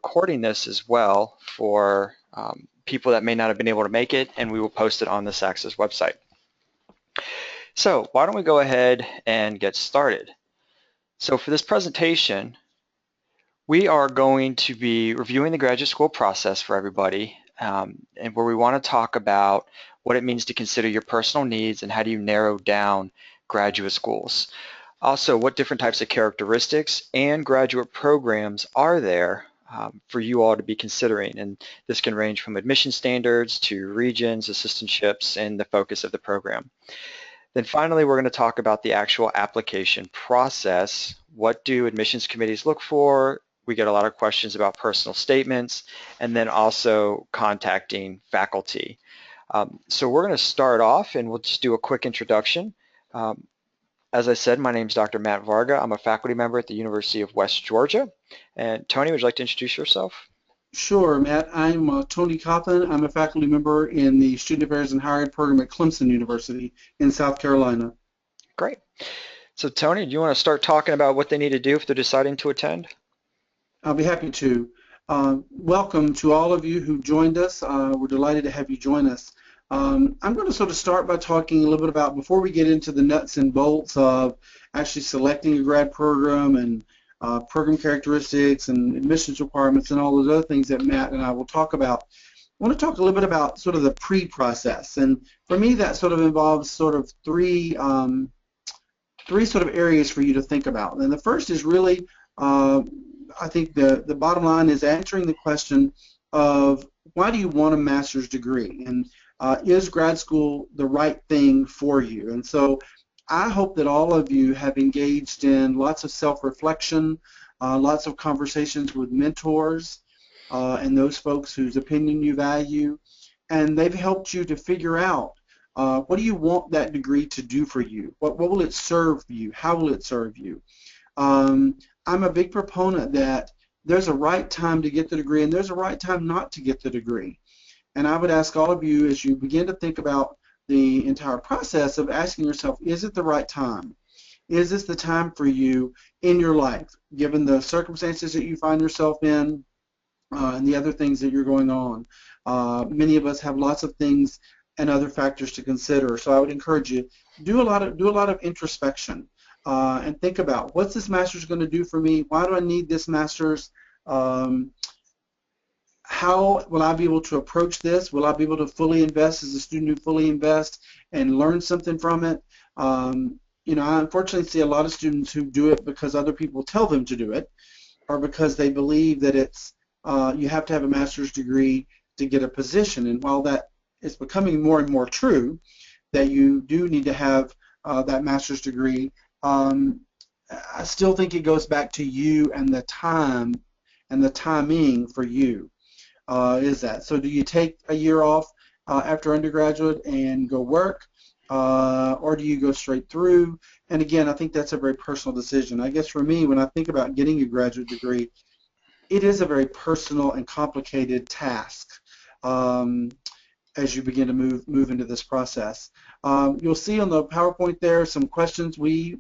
recording this as well for people that may not have been able to make it, and we will post it on the SACSA's website. So why don't we go ahead and get started. So for this presentation, we are going to be reviewing the graduate school process for everybody, and where we want to talk about what it means to consider your personal needs and how do you narrow down graduate schools. Also, what different types of characteristics and graduate programs are there for you all to be considering, and this can range from admission standards to regions, assistantships, and the focus of the program. Then finally, we're going to talk about the actual application process. What do admissions committees look for? We get a lot of questions about personal statements, and then also contacting faculty. So we're going to start off, and we'll just do a quick introduction. As I said, my name is Dr. Matt Varga. I'm a faculty member at the University of West Georgia. And Tony, would you like to introduce yourself? Sure, Matt. I'm Tony Coppin. I'm a faculty member in the Student Affairs and Higher Ed program at Clemson University in South Carolina. Great. So Tony, do you want to start talking about what they need to do if they're deciding to attend? I'll be happy to. Welcome to all of you who joined us. We're delighted to have you join us. I'm going to sort of start by talking a little bit about, before we get into the nuts and bolts of actually selecting a grad program and program characteristics and admissions requirements and all those other things that Matt and I will talk about. I want to talk a little bit about sort of the pre-process, and for me that sort of involves sort of three sort of areas for you to think about. And the first is really, I think the bottom line is answering the question of why do you want a master's degree, and is grad school the right thing for you? And so I hope that all of you have engaged in lots of self-reflection, lots of conversations with mentors and those folks whose opinion you value, and they've helped you to figure out what do you want that degree to do for you? What will it serve you? How will it serve you? I'm a big proponent that there's a right time to get the degree and there's a right time not to get the degree. And I would ask all of you, as you begin to think about the entire process, of asking yourself, is it the right time? Is this the time for you in your life, given the circumstances that you find yourself in and the other things that you're going on? Many of us have lots of things and other factors to consider. So I would encourage you, do a lot of introspection and think about, what's this master's going to do for me? Why do I need this master's? How will I be able to approach this? Will I be able to fully invest as a student who fully invests and learn something from it? You know, I unfortunately see a lot of students who do it because other people tell them to do it, or because they believe that it's you have to have a master's degree to get a position. And while that is becoming more and more true, that you do need to have that master's degree, I still think it goes back to you and the time and the timing for you. Is that. So do you take a year off after undergraduate and go work, or do you go straight through? And again, I think that's a very personal decision. I guess for me, when I think about getting a graduate degree, it is a very personal and complicated task as you begin to move into this process. You'll see on the PowerPoint there some questions we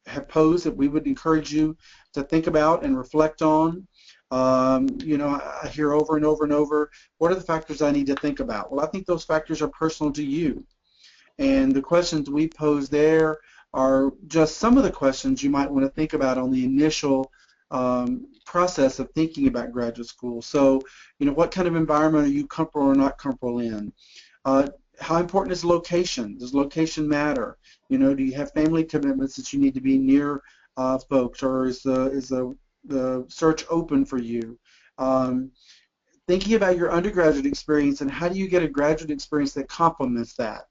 have posed that we would encourage you to think about and reflect on. You know, I hear over and over and over, what are the factors I need to think about? Well, I think those factors are personal to you. And the questions we pose there are just some of the questions you might want to think about on the initial process of thinking about graduate school. So, you know, what kind of environment are you comfortable or not comfortable in? How important is location? Does location matter? You know, do you have family commitments that you need to be near folks, or is the search open for you? Thinking about your undergraduate experience and how do you get a graduate experience that complements that?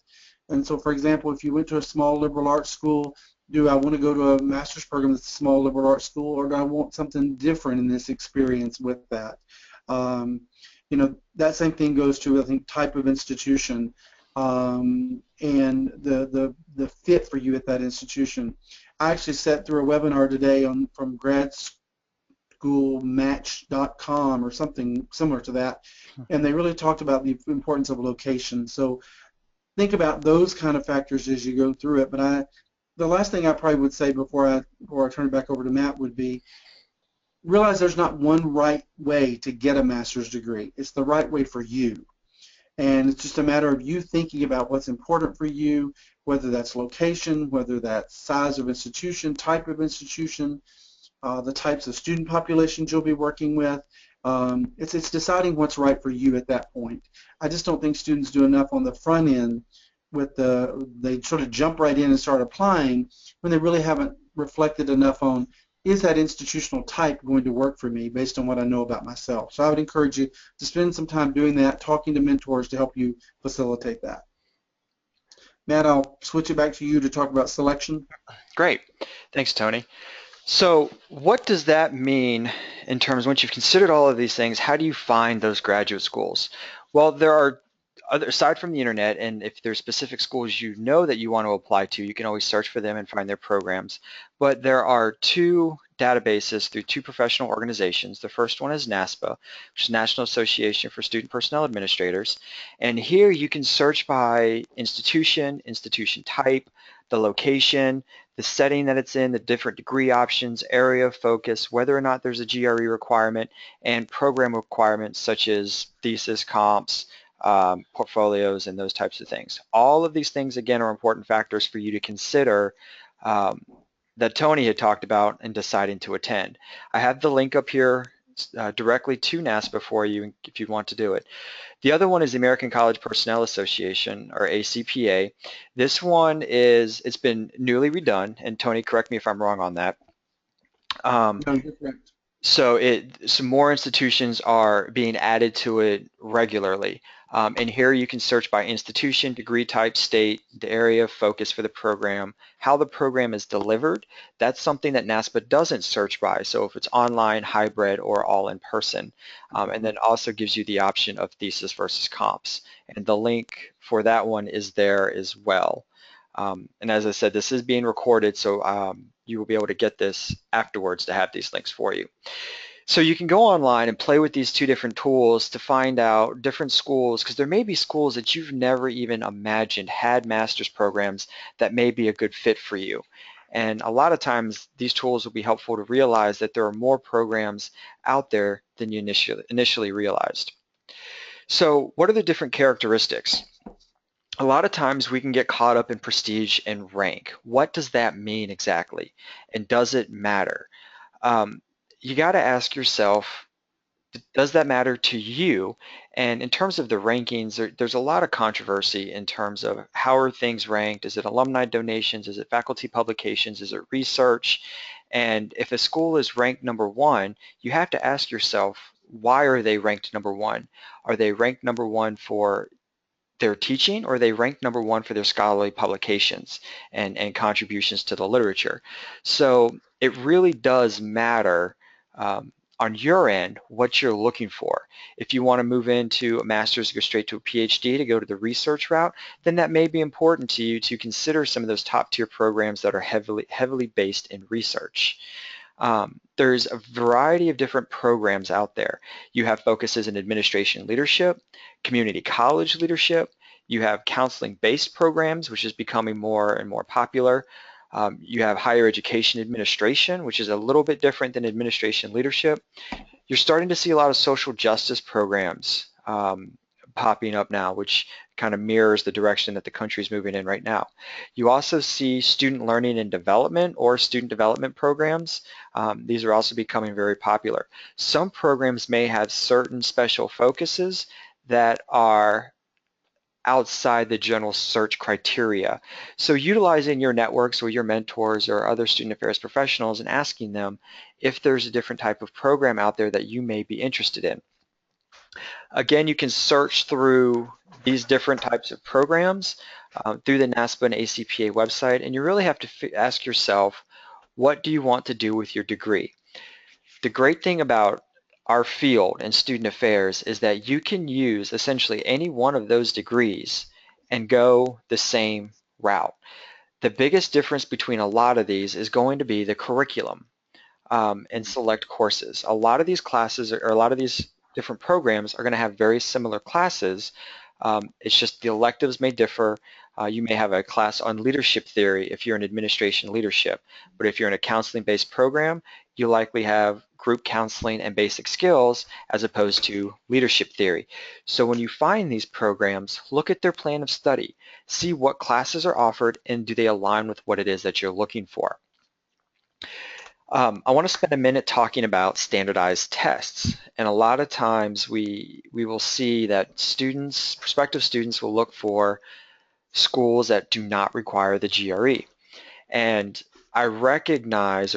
And so, for example, if you went to a small liberal arts school, do I want to go to a master's program that's a small liberal arts school, or do I want something different in this experience with that? You know, that same thing goes to, I think, type of institution and the fit for you at that institution. I actually sat through a webinar today from gradschoolmatch.com or something similar to that, and they really talked about the importance of location. So think about those kind of factors as you go through it. But the last thing I probably would say before I turn it back over to Matt would be, realize there's not one right way to get a master's degree. It's the right way for you. And it's just a matter of you thinking about what's important for you, whether that's location, whether that's size of institution, type of institution, the types of student populations you'll be working with. It's deciding what's right for you at that point. I just don't think students do enough on the front end they sort of jump right in and start applying when they really haven't reflected enough on, is that institutional type going to work for me based on what I know about myself? So I would encourage you to spend some time doing that, talking to mentors to help you facilitate that. Matt, I'll switch it back to you to talk about selection. Great. Thanks, Tony. So what does that mean in terms, once you've considered all of these things, how do you find those graduate schools? Well, there are aside from the internet, and if there's specific schools you know that you want to apply to, you can always search for them and find their programs. But there are two databases through two professional organizations. The first one is NASPA, which is National Association for Student Personnel Administrators. And here you can search by institution, institution type, the location, the setting that it's in, the different degree options, area of focus, whether or not there's a GRE requirement, and program requirements such as thesis, comps, portfolios, and those types of things. All of these things, again, are important factors for you to consider um, that Tony had talked about in deciding to attend. I have the link up here directly to NASPA for you if you want to do it. The other one is the American College Personnel Association, or ACPA. This one it's been newly redone, and Tony, correct me if I'm wrong on that. Um, No, you're correct. so some more institutions are being added to it regularly. And here you can search by institution, degree type, state, the area of focus for the program, how the program is delivered. That's something that NASPA doesn't search by. So if it's online, hybrid, or all in person. And then also gives you the option of thesis versus comps. And the link for that one is there as well. And as I said, this is being recorded, so you will be able to get this afterwards to have these links for you. So you can go online and play with these two different tools to find out different schools, because there may be schools that you've never even imagined had master's programs that may be a good fit for you. And a lot of times these tools will be helpful to realize that there are more programs out there than you initially realized. So what are the different characteristics? A lot of times we can get caught up in prestige and rank. What does that mean exactly? And does it matter? Um, you got to ask yourself, does that matter to you? And in terms of the rankings, there's a lot of controversy in terms of how are things ranked? Is it alumni donations? Is it faculty publications? Is it research? And if a school is ranked number one, you have to ask yourself, why are they ranked number one? Are they ranked number one for their teaching, or they rank number one for their scholarly publications and contributions to the literature? So it really does matter on your end what you're looking for. If you want to move into a master's, go straight to a PhD to go to the research route, then that may be important to you to consider some of those top tier programs that are heavily based in research. There's a variety of different programs out there. You have focuses in administration leadership, community college leadership. You have counseling-based programs, which is becoming more and more popular. You have higher education administration, which is a little bit different than administration leadership. You're starting to see a lot of social justice programs popping up now, which kind of mirrors the direction that the country is moving in right now. You also see student learning and development, or student development programs. These are also becoming very popular. Some programs may have certain special focuses that are outside the general search criteria. So utilizing your networks or your mentors or other student affairs professionals and asking them if there's a different type of program out there that you may be interested in. Again, you can search through these different types of programs through the NASPA and ACPA website, and you really have to ask yourself, what do you want to do with your degree? The great thing about our field in student affairs is that you can use essentially any one of those degrees and go the same route. The biggest difference between a lot of these is going to be the curriculum and select courses. A lot of these classes, or a lot of these different programs, are going to have very similar classes. It's just the electives may differ. You may have a class on leadership theory if you're in administration leadership, but if you're in a counseling-based program, you likely have group counseling and basic skills as opposed to leadership theory. So when you find these programs, look at their plan of study, see what classes are offered and do they align with what it is that you're looking for. I want to spend a minute talking about standardized tests. And a lot of times we will see that prospective students will look for schools that do not require the GRE. And we recognize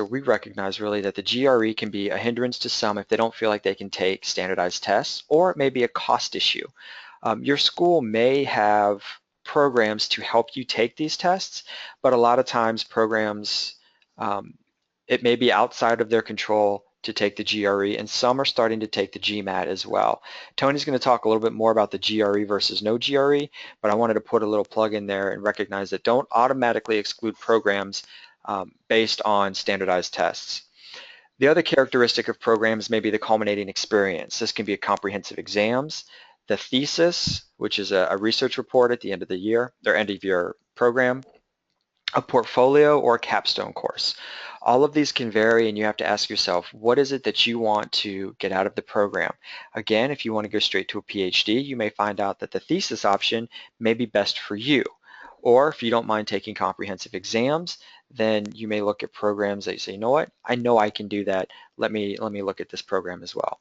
really that the GRE can be a hindrance to some if they don't feel like they can take standardized tests, or it may be a cost issue. Your school may have programs to help you take these tests, but a lot of times programs, it may be outside of their control to take the GRE, and some are starting to take the GMAT as well. Tony's going to talk a little bit more about the GRE versus no GRE, but I wanted to put a little plug in there and recognize that don't automatically exclude programs based on standardized tests. The other characteristic of programs may be the culminating experience. This can be a comprehensive exams, the thesis, which is a research report at the end of the year, or end of your program, a portfolio, or a capstone course. All of these can vary, and you have to ask yourself, what is it that you want to get out of the program? Again, if you want to go straight to a PhD, you may find out that the thesis option may be best for you. Or if you don't mind taking comprehensive exams, then you may look at programs that you say, you know what, I know I can do that. Let me look at this program as well.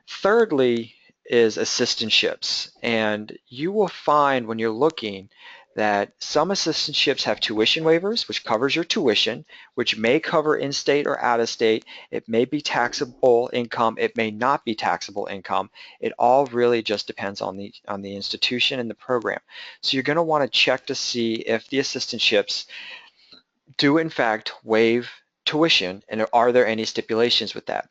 Thirdly is assistantships, and you will find when you're looking that some assistantships have tuition waivers, which covers your tuition, which may cover in-state or out-of-state. It may be taxable income. It may not be taxable income. It all really just depends on the institution and the program. So you're going to want to check to see if the assistantships do in fact waive tuition, and are there any stipulations with that?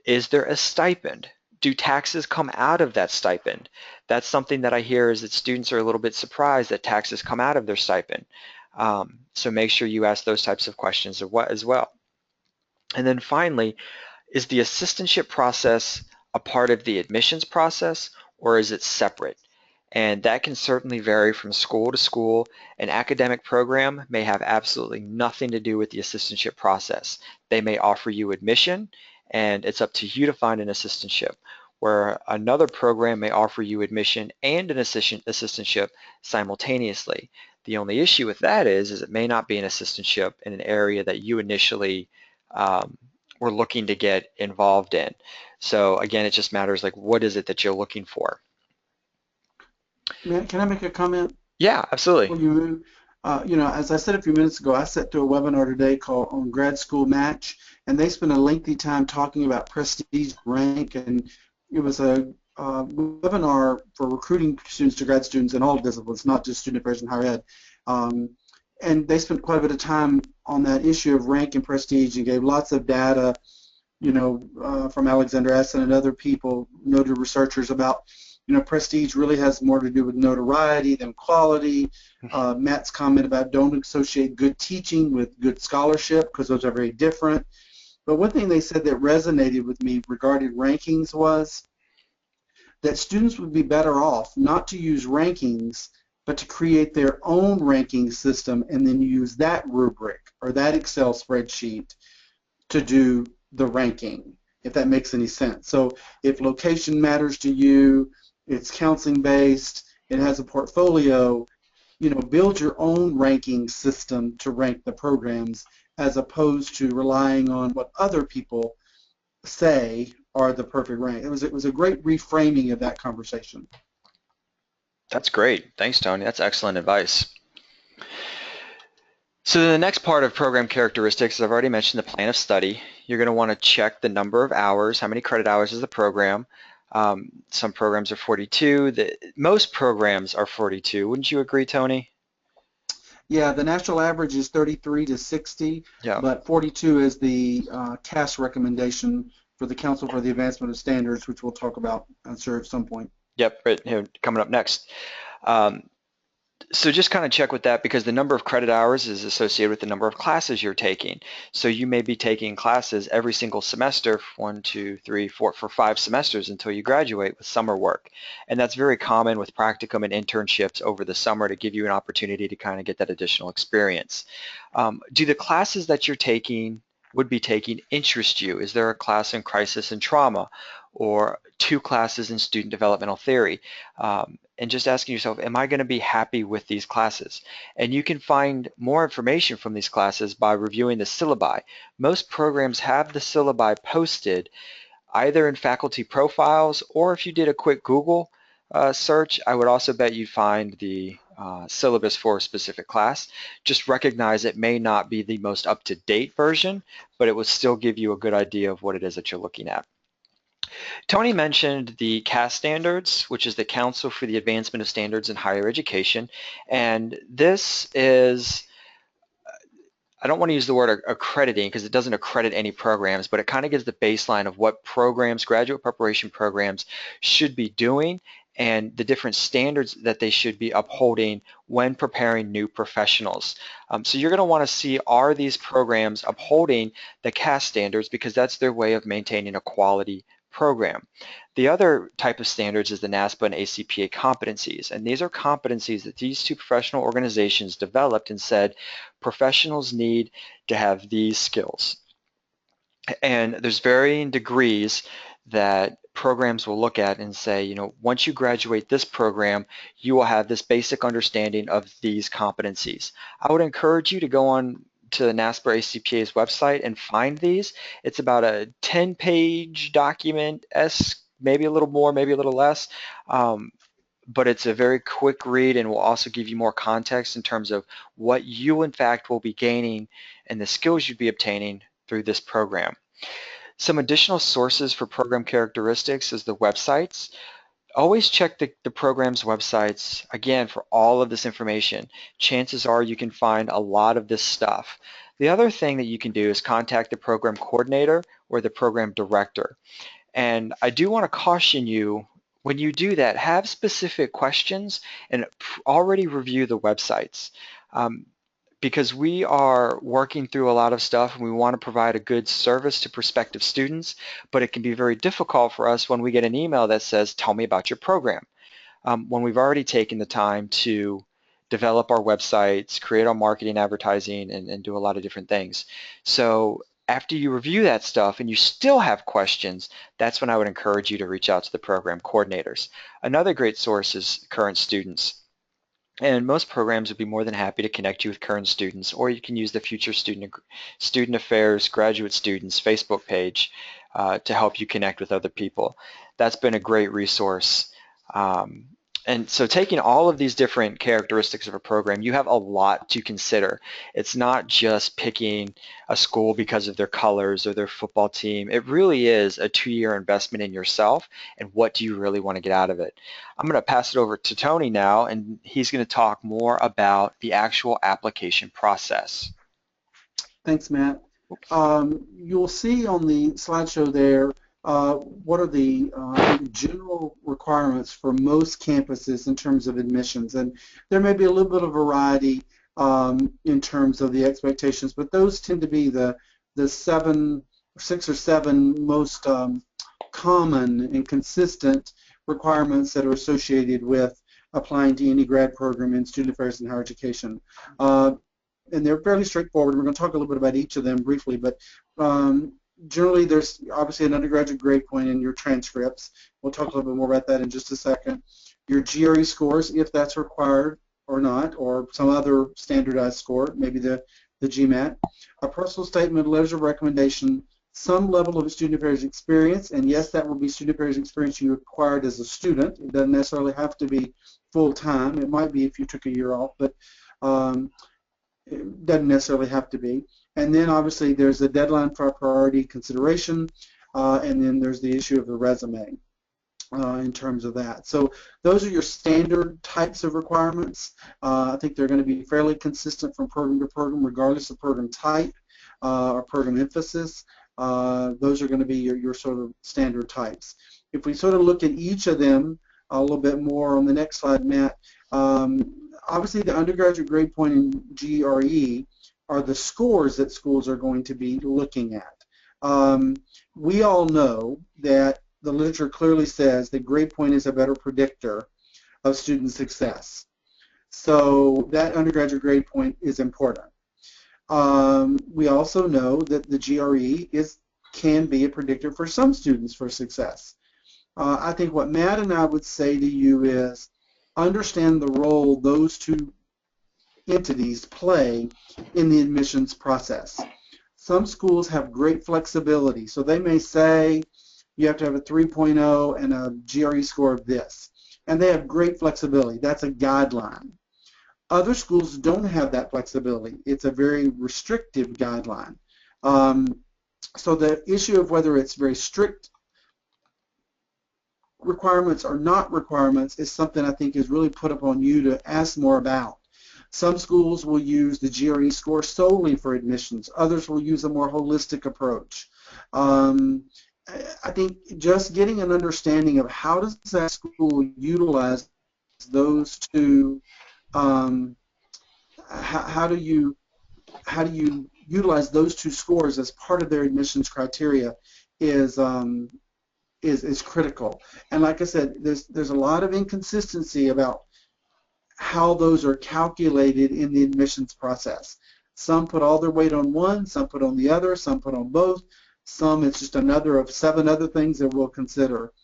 Is there a stipend? Do taxes come out of that stipend? That's something that I hear is that students are a little bit surprised that taxes come out of their stipend. So make sure you ask those types of questions as well. And then finally, is the assistantship process a part of the admissions process, or is it separate? And that can certainly vary from school to school. An academic program may have absolutely nothing to do with the assistantship process. They may offer you admission, and it's up to you to find an assistantship, where another program may offer you admission and an assistantship simultaneously. The only issue with that is it may not be an assistantship in an area that you initially were looking to get involved in. So again, it just matters like what is it that you're looking for. Can I make a comment Yeah, absolutely. before you move? As I said a few minutes ago, I sat through a webinar today called on Grad School Match, and they spent a lengthy time talking about prestige rank, and it was a webinar for recruiting students to grad students in all disciplines, not just student affairs and higher ed. And they spent quite a bit of time on that issue of rank and prestige and gave lots of data, from Alexander Essen and other people, noted researchers, about prestige really has more to do with notoriety than quality. Matt's comment about don't associate good teaching with good scholarship because those are very different. But one thing they said that resonated with me regarding rankings was that students would be better off not to use rankings, but to create their own ranking system and then use that rubric or that Excel spreadsheet to do the ranking, if that makes any sense. So if location matters to you, it's counseling based, it has a portfolio, build your own ranking system to rank the programs as opposed to relying on what other people say are the perfect rank. It was a great reframing of that conversation. That's great. Thanks, Tony. That's excellent advice. So the next part of program characteristics, I've already mentioned the plan of study. You're going to want to check the number of hours, how many credit hours is the program. Some programs are 42. Most programs are 42. Wouldn't you agree, Tony? Yeah, the national average is 33 to 60, Yeah. but 42 is the CAS recommendation for the Council for the Advancement of Standards, which we'll talk about, I'm sure, at some point. Yep, right here, coming up next. So just kind of check with that because the number of credit hours is associated with the number of classes you're taking. So you may be taking classes every single semester, 1, 2, 3, 4, for 5 semesters until you graduate with summer work. And that's very common with practicum and internships over the summer to give you an opportunity to kind of get that additional experience. Do the classes that you're taking would be taking interest you? Is there a class in crisis and trauma, or 2 classes in student developmental theory? And just asking yourself, am I going to be happy with these classes? And you can find more information from these classes by reviewing the syllabi. Most programs have the syllabi posted either in faculty profiles, or if you did a quick Google search, I would also bet you'd find the syllabus for a specific class. Just recognize it may not be the most up-to-date version, but it will still give you a good idea of what it is that you're looking at. Tony mentioned the CAS standards, which is the Council for the Advancement of Standards in Higher Education, and this is, I don't want to use the word accrediting because it doesn't accredit any programs, but it kind of gives the baseline of what programs, graduate preparation programs, should be doing and the different standards that they should be upholding when preparing new professionals. So you're going to want to see, are these programs upholding the CAS standards, because that's their way of maintaining a quality program. The other type of standards is the NASPA and ACPA competencies, and these are competencies that these two professional organizations developed and said professionals need to have these skills. And there's varying degrees that programs will look at and say, you know, once you graduate this program, you will have this basic understanding of these competencies. I would encourage you to go on to the NASPA ACPA's website and find these. It's about a 10-page document, maybe a little more, maybe a little less, but it's a very quick read and will also give you more context in terms of what you in fact will be gaining and the skills you'd be obtaining through this program. Some additional sources for program characteristics is the websites. Always check the program's websites, again, for all of this information. Chances are you can find a lot of this stuff. The other thing that you can do is contact the program coordinator or the program director. And I do want to caution you, when you do that, have specific questions and already review the websites. Because we are working through a lot of stuff and we want to provide a good service to prospective students, but it can be very difficult for us when we get an email that says, tell me about your program, when we've already taken the time to develop our websites, create our marketing, advertising, and do a lot of different things. So after you review that stuff and you still have questions, that's when I would encourage you to reach out to the program coordinators. Another great source is current students. And most programs would be more than happy to connect you with current students, or you can use the Future Student Affairs Graduate Students Facebook page to help you connect with other people. That's been a great resource. And so taking all of these different characteristics of a program, you have a lot to consider. It's not just picking a school because of their colors or their football team. It really is a 2-year investment in yourself, and what do you really want to get out of it? I'm going to pass it over to Tony now, and he's going to talk more about the actual application process. Thanks, Matt. You'll see on the slideshow there what are the general requirements for most campuses in terms of admissions. And there may be a little bit of variety in terms of the expectations, but those tend to be the 6 or 7 most common and consistent requirements that are associated with applying to any grad program in student affairs and higher education. And they're fairly straightforward. We're going to talk a little bit about each of them briefly, but generally there's obviously an undergraduate grade point in your transcripts. We'll talk a little bit more about that in just a second. Your GRE scores, if that's required or not, or some other standardized score, maybe the GMAT. A personal statement, letters of recommendation, some level of student affairs experience, and yes, that will be student affairs experience you acquired as a student. It doesn't necessarily have to be full-time. It might be if you took a year off, but it doesn't necessarily have to be. And then obviously there's a deadline for priority consideration, and then there's the issue of the resume in terms of that. So those are your standard types of requirements. I think they're going to be fairly consistent from program to program, regardless of program type or program emphasis. Those are going to be your sort of standard types. If we sort of look at each of them a little bit more on the next slide, Matt, obviously the undergraduate grade point in GRE are the scores that schools are going to be looking at. We all know that the literature clearly says that grade point is a better predictor of student success. So that undergraduate grade point is important. We also know that the GRE can be a predictor for some students for success. I think what Matt and I would say to you is understand the role those two entities play in the admissions process. Some schools have great flexibility, so they may say you have to have a 3.0 and a GRE score of this, and they have great flexibility. That's a guideline. Other schools don't have that flexibility. It's a very restrictive guideline. So the issue of whether it's very strict requirements or not requirements is something I think is really put upon you to ask more about. Some schools will use the GRE score solely for admissions. Others will use a more holistic approach. I think just getting an understanding of how does that school utilize those two, how do you utilize those two scores as part of their admissions criteria is critical. And like I said, there's a lot of inconsistency about how those are calculated in the admissions process. Some put all their weight on one, some put on the other, some put on both, some it's just another of 7 other things that we'll consider.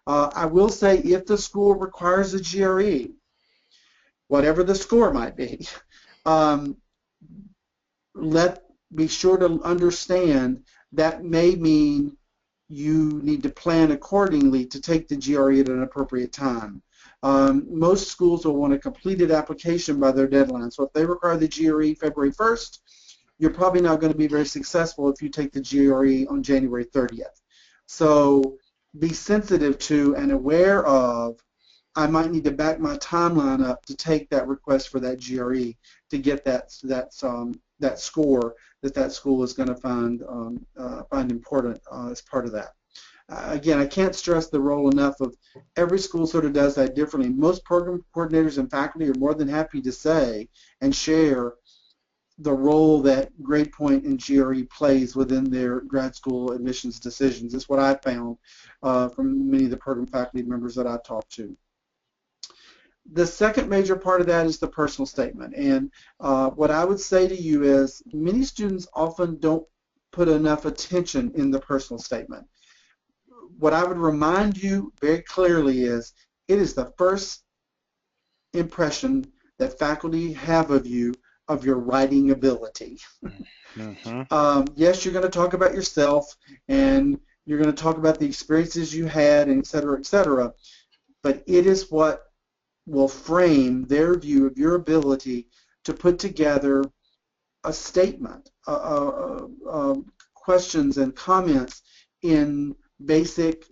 I will say if the school requires a GRE, whatever the score might be, be sure to understand that may mean you need to plan accordingly to take the GRE at an appropriate time. Most schools will want a completed application by their deadline. So if they require the GRE February 1st, you're probably not going to be very successful if you take the GRE on January 30th. So be sensitive to and aware of, I might need to back my timeline up to take that request for that GRE to get that score that school is going to find important as part of that. Again, I can't stress the role enough of every school sort of does that differently. Most program coordinators and faculty are more than happy to say and share the role that grade point and GRE plays within their grad school admissions decisions. It's what I found from many of the program faculty members that I've talked to. The second major part of that is the personal statement. And what I would say to you is many students often don't put enough attention in the personal statement. What I would remind you very clearly is it is the first impression that faculty have of you of your writing ability. Yes, you're going to talk about yourself and you're going to talk about the experiences you had, and et cetera, but it is what will frame their view of your ability to put together a statement, questions and comments in basic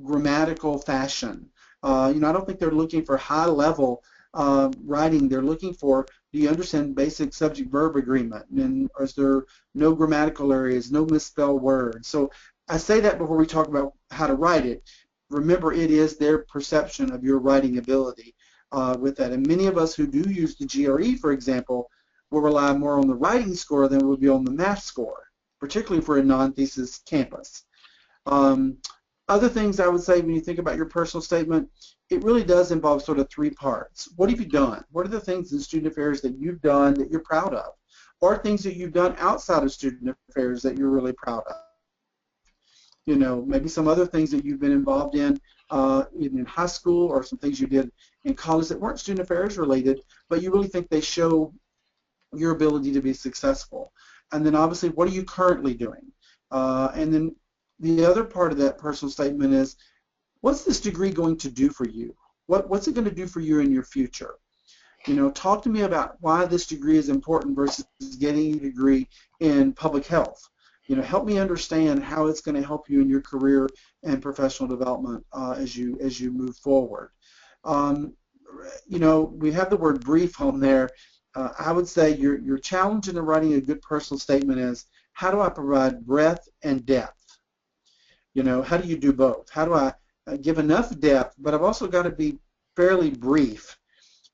grammatical fashion. I don't think they're looking for high-level writing. They're looking for, do you understand basic subject-verb agreement? And is there no grammatical areas, no misspelled words? So I say that before we talk about how to write it. Remember, it is their perception of your writing ability with that. And many of us who do use the GRE, for example, will rely more on the writing score than will be on the math score, particularly for a non-thesis campus. Other things I would say when you think about your personal statement, it really does involve sort of 3 parts. What have you done? What are the things in student affairs that you've done that you're proud of? Or things that you've done outside of student affairs that you're really proud of? Maybe some other things that you've been involved in, even in high school, or some things you did in college that weren't student affairs related, but you really think they show your ability to be successful. And then obviously, what are you currently doing? And then the other part of that personal statement is, what's this degree going to do for you? What's it going to do for you in your future? Talk to me about why this degree is important versus getting a degree in public health. Help me understand how it's going to help you in your career and professional development as you move forward. We have the word brief on there. I would say your challenge in writing a good personal statement is, how do I provide breadth and depth? How do you do both? How do I give enough depth, but I've also got to be fairly brief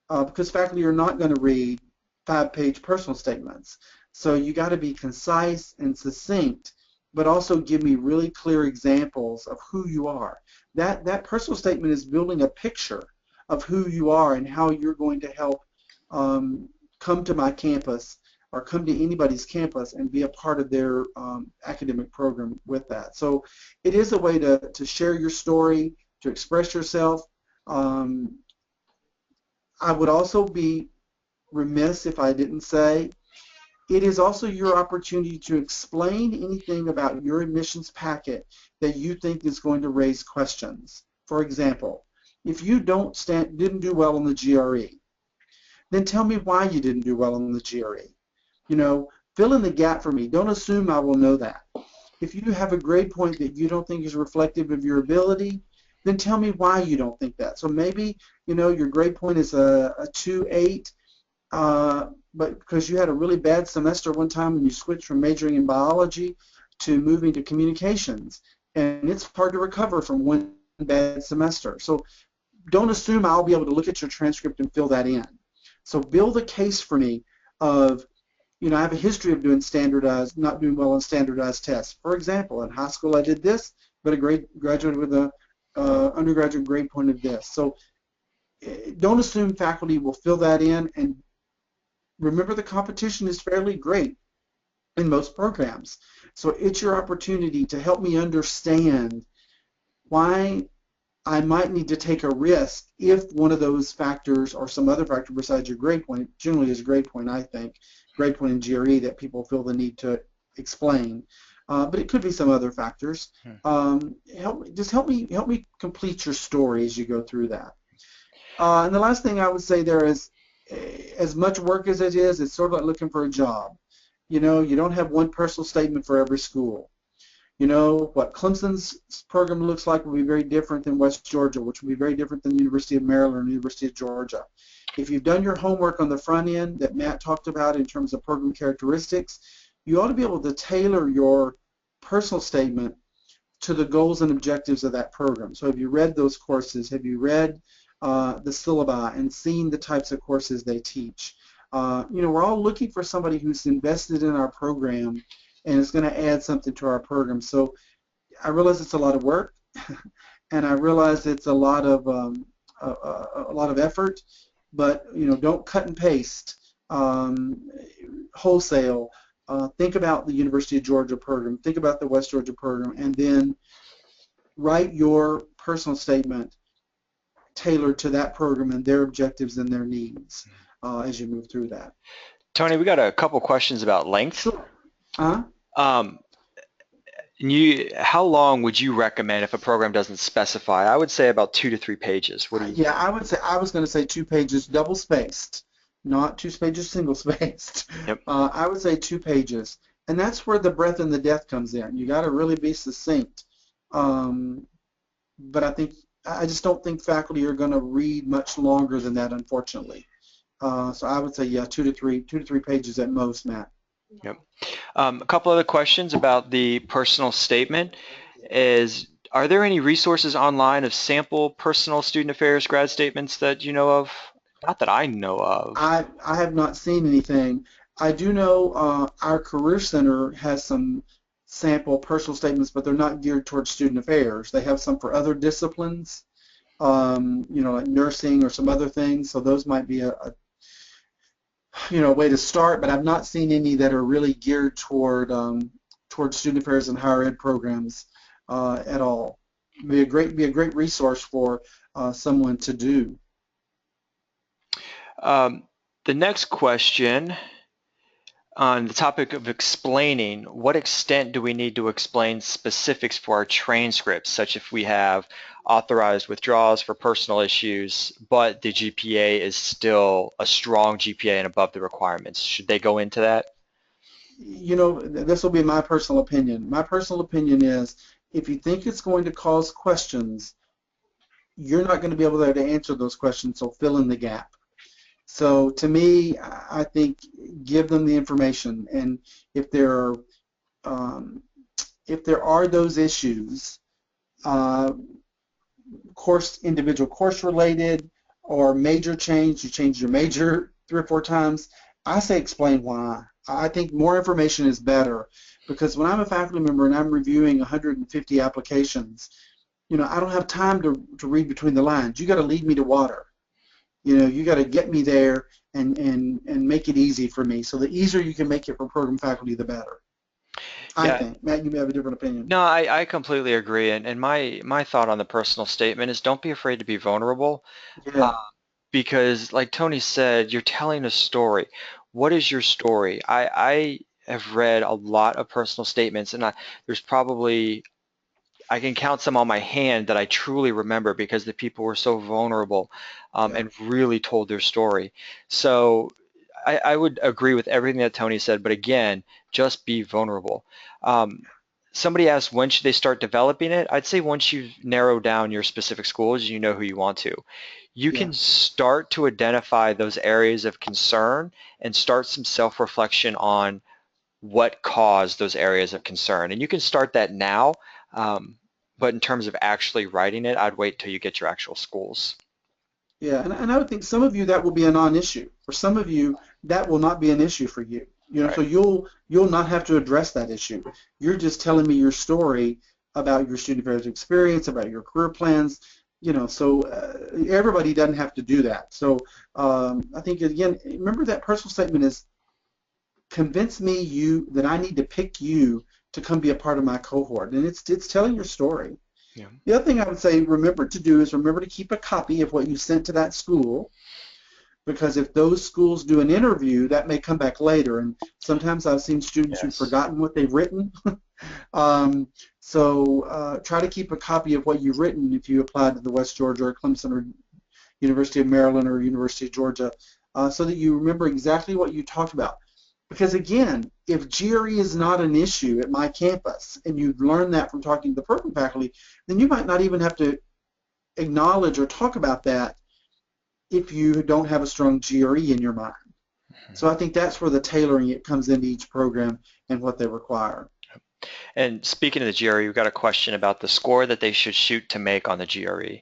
because faculty are not going to read 5-page personal statements. So you got to be concise and succinct, but also give me really clear examples of who you are. That personal statement is building a picture of who you are and how you're going to help come to my campus or come to anybody's campus and be a part of their academic program with that. So it is a way to share your story, to express yourself. I would also be remiss if I didn't say it is also your opportunity to explain anything about your admissions packet that you think is going to raise questions. For example, if you didn't do well on the GRE, then tell me why you didn't do well on the GRE. You know, fill in the gap for me. Don't assume I will know that. If you have a grade point that you don't think is reflective of your ability, then tell me why you don't think that. So maybe, you know, your grade point is a 2.8, but because you had a really bad semester one time and you switched from majoring in biology to moving to communications, and it's hard to recover from one bad semester. So don't assume I'll be able to look at your transcript and fill that in. So build a case for me of, you know, I have a history of doing standardized, not doing well on standardized tests. For example, in high school I did this, but graduated with a undergraduate grade point of this. So don't assume faculty will fill that in, and remember the competition is fairly great in most programs. So it's your opportunity to help me understand why I might need to take a risk if one of those factors or some other factor besides your grade point, generally is grade point, I think, grade point in GRE that people feel the need to explain. But it could be some other factors. Help me complete your story as you go through that. And the last thing I would say there is, as much work as it is, it's sort of like looking for a job. You know, you don't have one personal statement for every school. You know, what Clemson's program looks like will be very different than West Georgia, which will be very different than the University of Maryland or University of Georgia. If you've done your homework on the front end that Matt talked about in terms of program characteristics, you ought to be able to tailor your personal statement to the goals and objectives of that program. So have you read those courses? Have you read the syllabi and seen the types of courses they teach? You know, we're all looking for somebody who's invested in our program and is going to add something to our program. So I realize it's a lot of work, and I realize it's a lot of effort. But you know, don't cut and paste wholesale. Think about the University of Georgia program. Think about the West Georgia program, and then write your personal statement tailored to that program and their objectives and their needs as you move through that. Tony, we got a couple questions about length. Sure. How long would you recommend if a program doesn't specify? I would say about 2 to 3 pages. What do you? Yeah, I was going to say 2 pages double spaced, not 2 pages single spaced. Yep. I would say 2 pages, and that's where the breadth and the depth comes in. You got to really be succinct. But I just don't think faculty are going to read much longer than that, unfortunately. So I would say, yeah, 2 to 3 pages at most, Matt. Yep. A couple other questions about the personal statement is, are there any resources online of sample personal student affairs grad statements that you know of? Not that I know of. I have not seen anything. I do know our Career Center has some sample personal statements, but they're not geared towards student affairs. They have some for other disciplines, you know, like nursing or some other things. So those might be a way to start, but I've not seen any that are really geared toward student affairs and higher ed programs at all. Be a great resource for someone to do. The next question on the topic of explaining, what extent do we need to explain specifics for our transcripts, such if we have authorized withdrawals for personal issues, but the GPA is still a strong GPA and above the requirements? Should they go into that? You know, this will be my personal opinion. My personal opinion is, if you think it's going to cause questions, you're not going to be able to answer those questions, so fill in the gap. So to me, I think give them the information, and if there are those issues, individual course related or major change, you change your major 3 or 4 times, I say explain why. I think more information is better, because when I'm a faculty member and I'm reviewing 150 applications, you know, I don't have time to read between the lines. You got to lead me to water. You know, you got to get me there and make it easy for me. So the easier you can make it for program faculty, the better. I Yeah, think. Matt, you may have a different opinion. no, I completely agree. And my thought on the personal statement is don't be afraid to be vulnerable. Yeah, Because like Tony said, you're telling a story. What is your story? I have read a lot of personal statements, and there's probably I can count some on my hand that I truly remember because the people were so vulnerable, yeah, and really told their story. So I would agree with everything that Tony said, but again, just be vulnerable. Um, Somebody asked when should they start developing it? I'd say once you've narrowed down your specific schools, you know who you want to. You yeah. can start to identify those areas of concern and start some self-reflection on what caused those areas of concern. And you can start that now, um, but in terms of actually writing it, I'd wait till you get your actual schools. Yeah, and I would think some of you that will be a non-issue. For some of you, that will not be an issue for you. You know, so Right. you'll not have to address that issue. You're just telling me your story about your student affairs experience, about your career plans. You know, so everybody doesn't have to do that. So I think again, remember that personal statement is convince me you that I need to pick you to come be a part of my cohort, and it's telling your story. Yeah. The other thing I would say remember to do is remember to keep a copy of what you sent to that school because if those schools do an interview, that may come back later. And sometimes I've seen students who've Yes. forgotten what they've written. So try to keep a copy of what you've written if you applied to the West Georgia or Clemson or University of Maryland or University of Georgia, so that you remember exactly what you talked about. Because again, if GRE is not an issue at my campus, and you've learned that from talking to the program faculty, then you might not even have to acknowledge or talk about that if you don't have a strong GRE in your mind. So I think that's where the tailoring it comes into each program and what they require. And speaking of the GRE, we've got a question about the score that they should shoot to make on the GRE.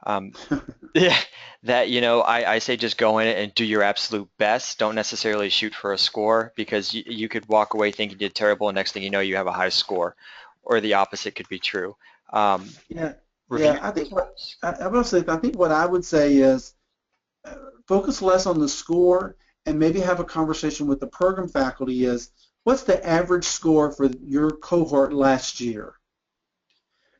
Um, yeah, that, I say just go in it and do your absolute best. Don't necessarily shoot for a score because you could walk away thinking you did terrible and next thing you know you have a high score, or the opposite could be true. Um, Yeah, Review yeah. your I think what results. I will say, I think what I would say is focus less on the score and maybe have a conversation with the program faculty is what's the average score for your cohort last year?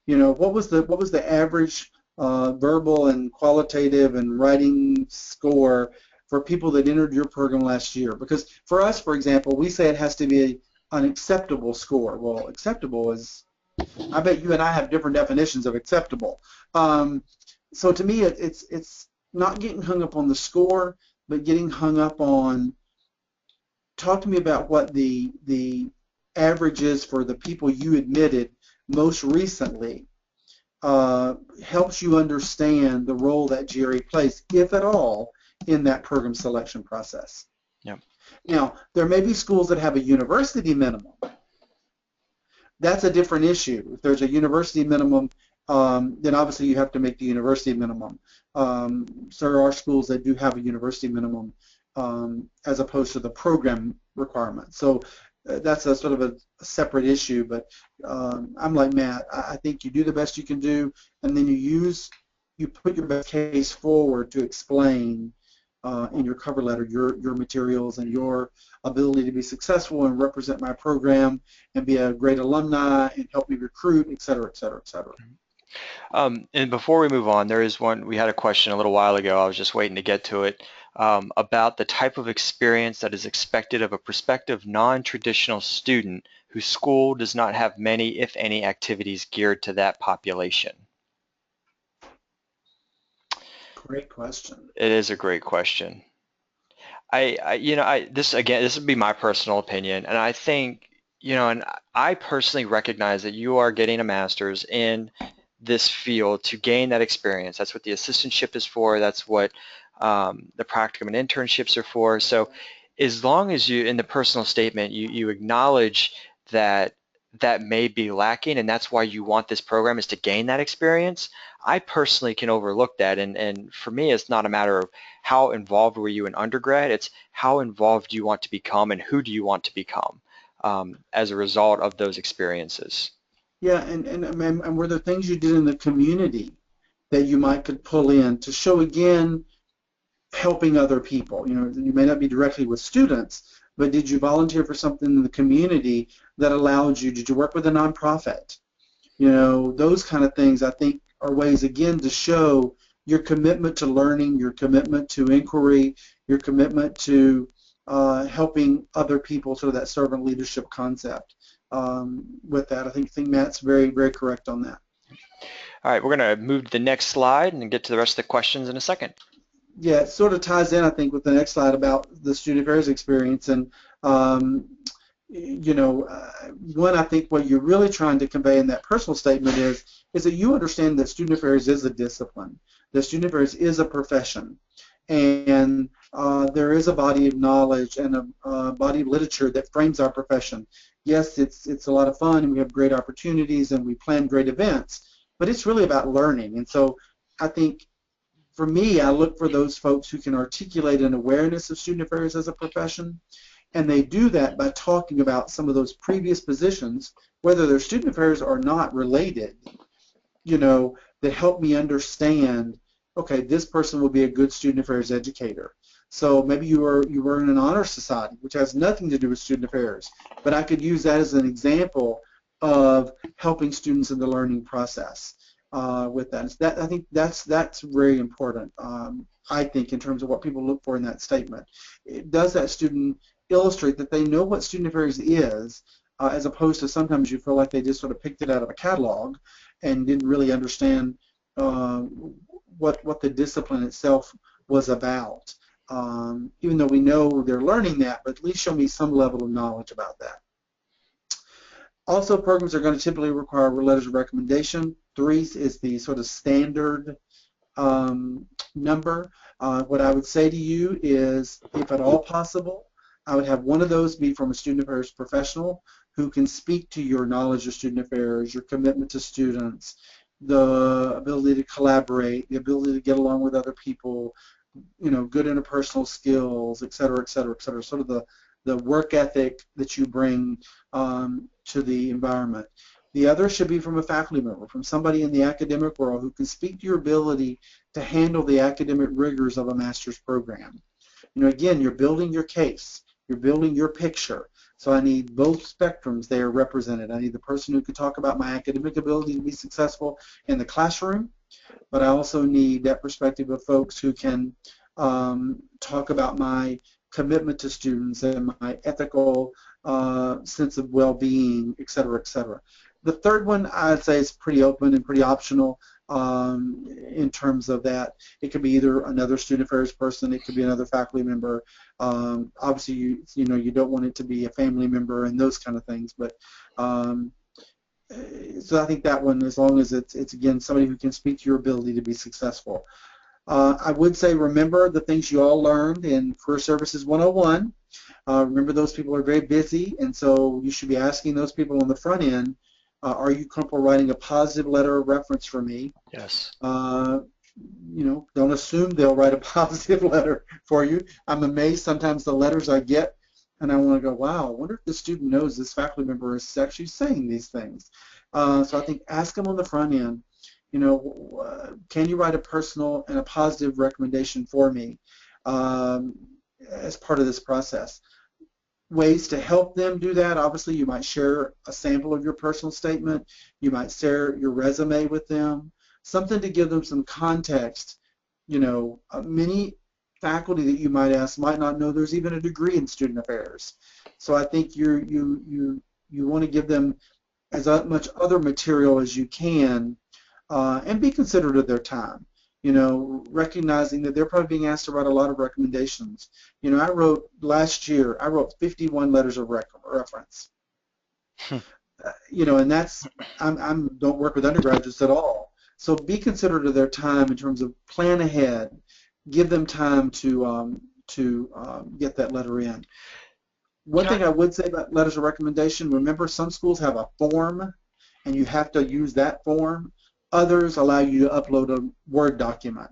You know, what was the average verbal and qualitative and writing score for people that entered your program last year? Because for us, for example, we say it has to be an acceptable score. Well, acceptable is, I bet you and I have different definitions of acceptable. Um, so to me, it's not getting hung up on the score, but getting hung up on talk to me about what the average is for the people you admitted most recently helps you understand the role that GRE plays, if at all, in that program selection process. Yep. Now, there may be schools that have a university minimum. That's a different issue. If there's a university minimum, then obviously you have to make the university minimum. So there are schools that do have a university minimum as opposed to the program requirement. So that's a sort of a separate issue, but I'm like Matt. I think you do the best you can do, and then you put your best case forward to explain in your cover letter your materials and your ability to be successful and represent my program and be a great alumni and help me recruit, et cetera, et cetera, et cetera. And before we move on, we had a question a little while ago, I was just waiting to get to it, about the type of experience that is expected of a prospective non-traditional student whose school does not have many, if any, activities geared to that population. Great question. It is a great question. This would be my personal opinion, and I think, and I personally recognize that you are getting a master's in this field to gain that experience. That's what the assistantship is for. That's what the practicum and internships are for. So as long as you, in the personal statement, you acknowledge that that may be lacking and that's why you want this program is to gain that experience, I personally can overlook that. And for me, it's not a matter of how involved were you in undergrad, it's how involved do you want to become and who do you want to become as a result of those experiences. Yeah, and were there things you did in the community that you might could pull in to show again helping other people? You may not be directly with students, but did you volunteer for something in the community that allowed you? Did you work with a nonprofit? Those kind of things I think are ways, again, to show your commitment to learning, your commitment to inquiry, your commitment to helping other people, sort of that servant leadership concept. With that, I think Matt's very, very correct on that. All right, we're going to move to the next slide and get to the rest of the questions in a second. Yeah, it sort of ties in, I think, with the next slide about the student affairs experience. And, one, I think what you're really trying to convey in that personal statement is that you understand that student affairs is a discipline, that student affairs is a profession, and there is a body of knowledge and a body of literature that frames our profession. Yes, it's a lot of fun, and we have great opportunities, and we plan great events, but it's really about learning. And so I think, for me, I look for those folks who can articulate an awareness of student affairs as a profession, and they do that by talking about some of those previous positions, whether they're student affairs or not related, that help me understand, okay, this person will be a good student affairs educator. So maybe you were in an honor society, which has nothing to do with student affairs, but I could use that as an example of helping students in the learning process. With that, I think that's very important. I think, in terms of what people look for in that statement, does that student illustrate that they know what student affairs is, as opposed to sometimes you feel like they just sort of picked it out of a catalog and didn't really understand what the discipline itself was about. Even though we know they're learning that, but at least show me some level of knowledge about that. Also, programs are going to typically require letters of recommendation. 3 is the sort of standard number. What I would say to you is, if at all possible, I would have one of those be from a student affairs professional who can speak to your knowledge of student affairs, your commitment to students, the ability to collaborate, the ability to get along with other people, good interpersonal skills, et cetera, et cetera, et cetera. Sort of the work ethic that you bring to the environment. The other should be from a faculty member, from somebody in the academic world who can speak to your ability to handle the academic rigors of a master's program. Again, you're building your case, you're building your picture. So I need both spectrums there represented. I need the person who can talk about my academic ability to be successful in the classroom, but I also need that perspective of folks who can talk about my commitment to students and my ethical sense of well-being, et cetera, et cetera. The third one, I'd say, is pretty open and pretty optional in terms of that. It could be either another student affairs person, it could be another faculty member. Obviously, you don't want it to be a family member and those kind of things, but so I think that one, as long as it's again somebody who can speak to your ability to be successful. I would say, remember the things you all learned in Career Services 101. Remember, those people are very busy, and so you should be asking those people on the front end, are you comfortable writing a positive letter of reference for me? Yes. Don't assume they'll write a positive letter for you. I'm amazed sometimes the letters I get, and I want to go, wow, I wonder if the student knows this faculty member is actually saying these things. So I think ask them on the front end, can you write a personal and a positive recommendation for me as part of this process? Ways to help them do that, obviously, you might share a sample of your personal statement. You might share your resume with them, something to give them some context. Many faculty that you might ask might not know there's even a degree in student affairs. So I think you want to give them as much other material as you can, and be considerate of their time. Recognizing that they're probably being asked to write a lot of recommendations. Last year, I wrote 51 letters of reference. And that's, I don't work with undergraduates at all. So be considerate of their time in terms of plan ahead, give them time to get that letter in. One thing I would say about letters of recommendation, remember, some schools have a form, and you have to use that form. Others allow you to upload a Word document.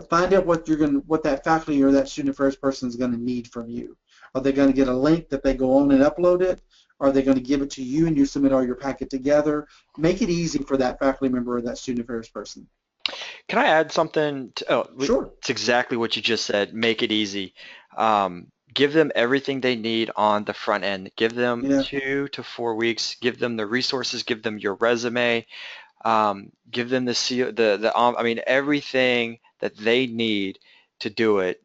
Find out what that faculty or that student affairs person is going to need from you. Are they going to get a link that they go on and upload it? Are they going to give it to you and you submit all your packet together? Make it easy for that faculty member or that student affairs person. Can I add something? Sure. It's exactly what you just said. Make it easy. Give them everything they need on the front end. Give them Yeah. 2 to 4 weeks. Give them the resources. Give them your resume. Give them I mean, everything that they need to do it.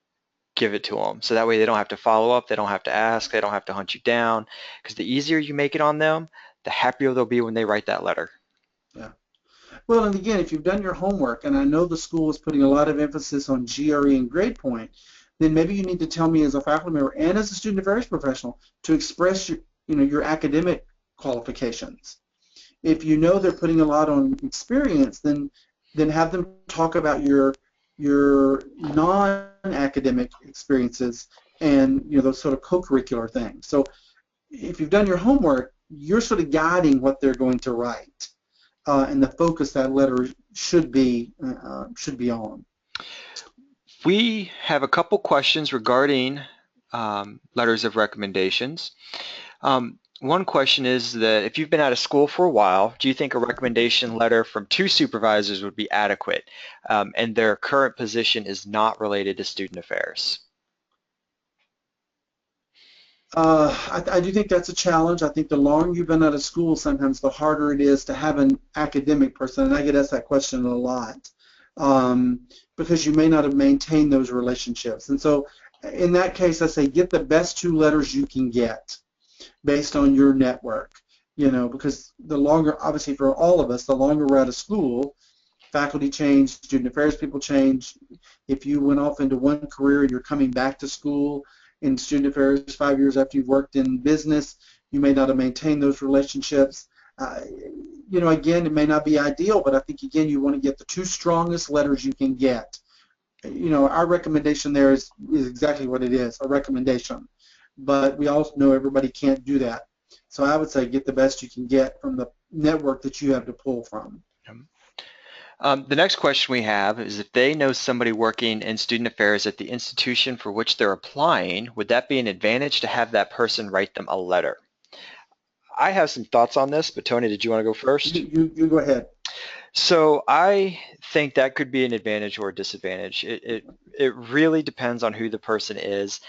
Give it to them. So that way they don't have to follow up. They don't have to ask. They don't have to hunt you down. Because the easier you make it on them, the happier they'll be when they write that letter. Yeah. Well, and again, if you've done your homework, and I know the school is putting a lot of emphasis on GRE and grade point, then maybe you need to tell me as a faculty member and as a student affairs professional to express your academic qualifications. If you know they're putting a lot on experience, then have them talk about your non-academic experiences and those sort of co-curricular things. So if you've done your homework, you're sort of guiding what they're going to write, and the focus that letter should be on. We have a couple questions regarding letters of recommendations. One question is that if you've been out of school for a while, do you think a recommendation letter from 2 supervisors would be adequate, and their current position is not related to student affairs? I do think that's a challenge. I think the longer you've been out of school, sometimes the harder it is to have an academic person, and I get asked that question a lot, um, because you may not have maintained those relationships. And so in that case, I say get the best 2 letters you can get based on your network, because the longer, obviously for all of us, the longer we're out of school, faculty change, student affairs people change. If you went off into one career and you're coming back to school in student affairs 5 years after you've worked in business, you may not have maintained those relationships. Again, it may not be ideal, but I think, again, you want to get the 2 strongest letters you can get. Our recommendation there is exactly what it is, a recommendation. But we also know everybody can't do that. So I would say get the best you can get from the network that you have to pull from. The next question we have is if they know somebody working in student affairs at the institution for which they're applying, would that be an advantage to have that person write them a letter? I have some thoughts on this, but Tony, did you want to go first? You go ahead. So I think that could be an advantage or a disadvantage. It really depends on who the person is.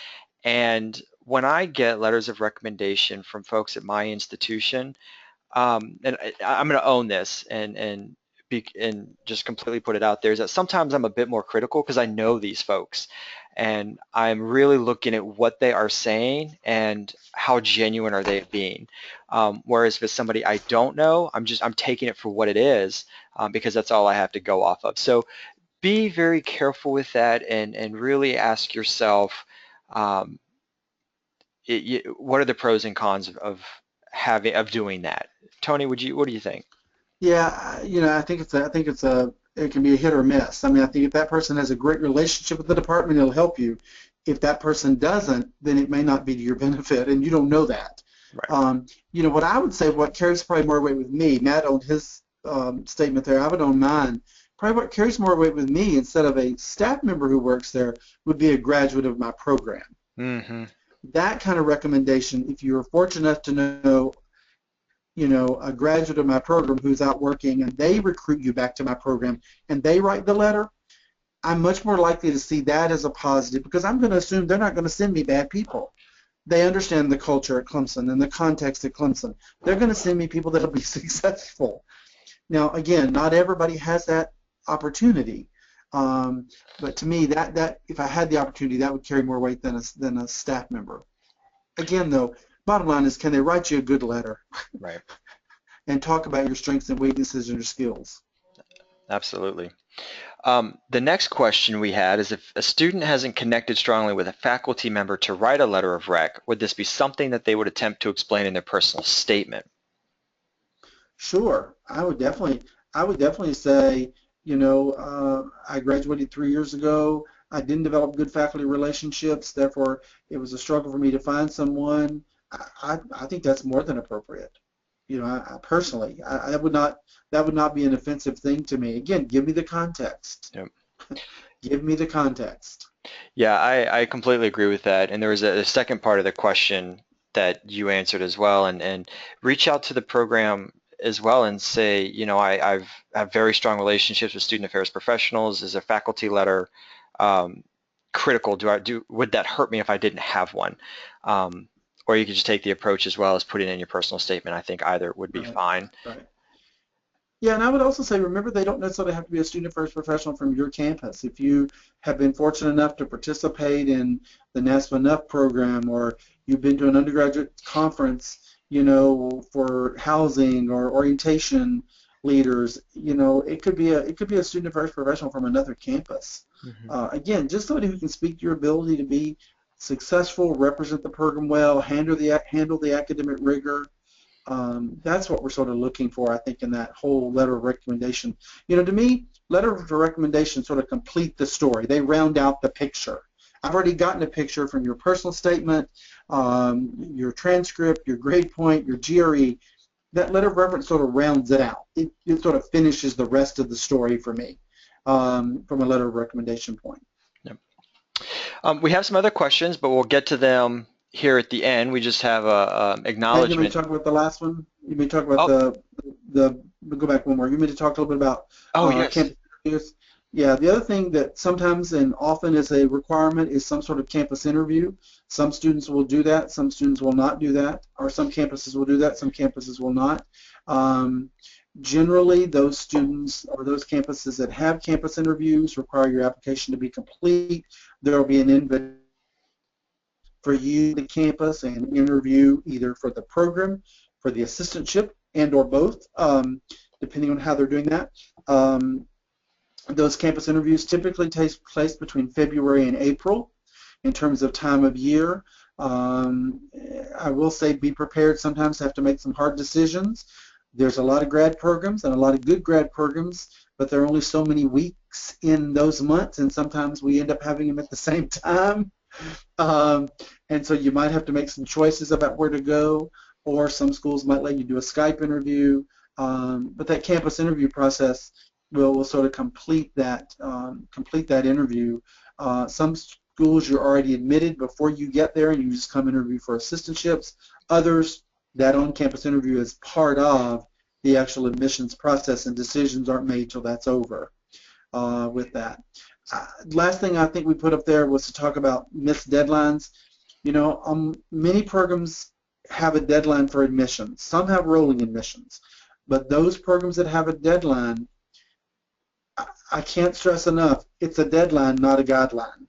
And when I get letters of recommendation from folks at my institution, and I'm going to own this and just completely put it out there, is that sometimes I'm a bit more critical because I know these folks and I'm really looking at what they are saying and how genuine are they being. Whereas if it's somebody I don't know, I'm taking it for what it is, because that's all I have to go off of. So be very careful with that and really ask yourself, um, what are the pros and cons of doing that? Tony, what do you think? Yeah, it can be a hit or miss. I mean, I think if that person has a great relationship with the department, it'll help you. If that person doesn't, then it may not be to your benefit, and you don't know that. Right. What I would say, what carries probably more weight with me, Matt owned his statement there, I would own mine. Probably what carries more weight with me, instead of a staff member who works there, would be a graduate of my program. Mm-hmm. That kind of recommendation, if you are fortunate enough to know a graduate of my program who's out working and they recruit you back to my program and they write the letter, I'm much more likely to see that as a positive, because I'm going to assume they're not going to send me bad people. They understand the culture at Clemson and the context at Clemson. They're going to send me people that'll be successful. Now, again, not everybody has that opportunity, but to me, that if I had the opportunity, that would carry more weight than a staff member. Again, though, bottom line is, can they write you a good letter? Right. And talk about your strengths and weaknesses and your skills. Absolutely. The next question we had is if a student hasn't connected strongly with a faculty member to write a letter of rec, would this be something that they would attempt to explain in their personal statement? Sure, I would definitely say, I graduated 3 years ago. I didn't develop good faculty relationships. Therefore, it was a struggle for me to find someone. I think that's more than appropriate. I personally, that would not be an offensive thing to me. Again, give me the context. Yep. Give me the context. Yeah, I completely agree with that. And there was a second part of the question that you answered as well, and reach out to the program as well and say, I've have very strong relationships with student affairs professionals. Is a faculty letter um, critical? Would that hurt me if I didn't have one? Um, or you could just take the approach as well as putting in your personal statement. I think either would be Right, fine. right. Yeah, and I would also say, remember, they don't necessarily have to be a student affairs professional from your campus. If you have been fortunate enough to participate in the NASPA Enough program, or you've been to an undergraduate conference, for housing or orientation leaders, it could be a student affairs professional from another campus. Mhm. Again, just somebody who can speak to your ability to be successful, represent the program well, handle the academic rigor. That's what we're sort of looking for, I think, in that whole letter of recommendation. To me, letter of recommendation sort of complete the story. They round out the picture. I've already gotten a picture from your personal statement, your transcript, your grade point, your GRE. That letter of reference sort of rounds it out. It sort of finishes the rest of the story for me from a letter of recommendation point. Yep. We have some other questions, but we'll get to them here at the end. We just have a And you may acknowledgement. talk about the last one. You may talk about Oh, the go back one more. You may talk a little bit about oh yes. campus interviews. Yeah, the other thing that sometimes and often is a requirement is some sort of campus interview. Some students will do that. Some students will not do that. Or some campuses will do that. Some campuses will not. Um, Generally, those students or those campuses that have campus interviews require your application to be complete. There will be an invitation for you to campus and interview either for the program, for the assistantship, and or both, depending on how they're doing that. Those campus interviews typically take place between February and April in terms of time of year. I will say be prepared sometimes to have to make some hard decisions. There's a lot of grad programs and a lot of good grad programs, but there are only so many weeks in those months, and sometimes we end up having them at the same time. Um, and so you might have to make some choices about where to go, or some schools might let you do a Skype interview. But that campus interview process will sort of complete that interview. Some schools you're already admitted before you get there, and you just come interview for assistantships. Others, that on-campus interview is part of the actual admissions process, and decisions aren't made till that's over with that. Last thing I think we put up there was to talk about missed deadlines. Many programs have a deadline for admissions. Some have rolling admissions. But those programs that have a deadline, I can't stress enough, it's a deadline, not a guideline.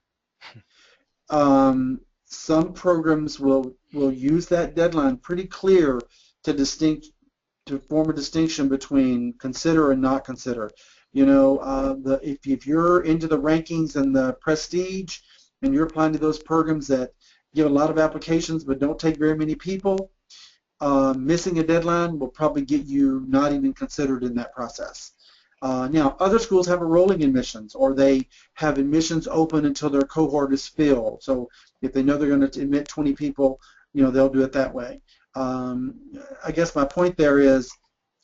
Some programs will use that deadline pretty clear to form a distinction between consider and not consider. If you're into the rankings and the prestige, and you're applying to those programs that give a lot of applications but don't take very many people, missing a deadline will probably get you not even considered in that process. Now, other schools have a rolling admissions, or they have admissions open until their cohort is filled. So if they know they're going to admit 20 people, they'll do it that way. I guess my point there is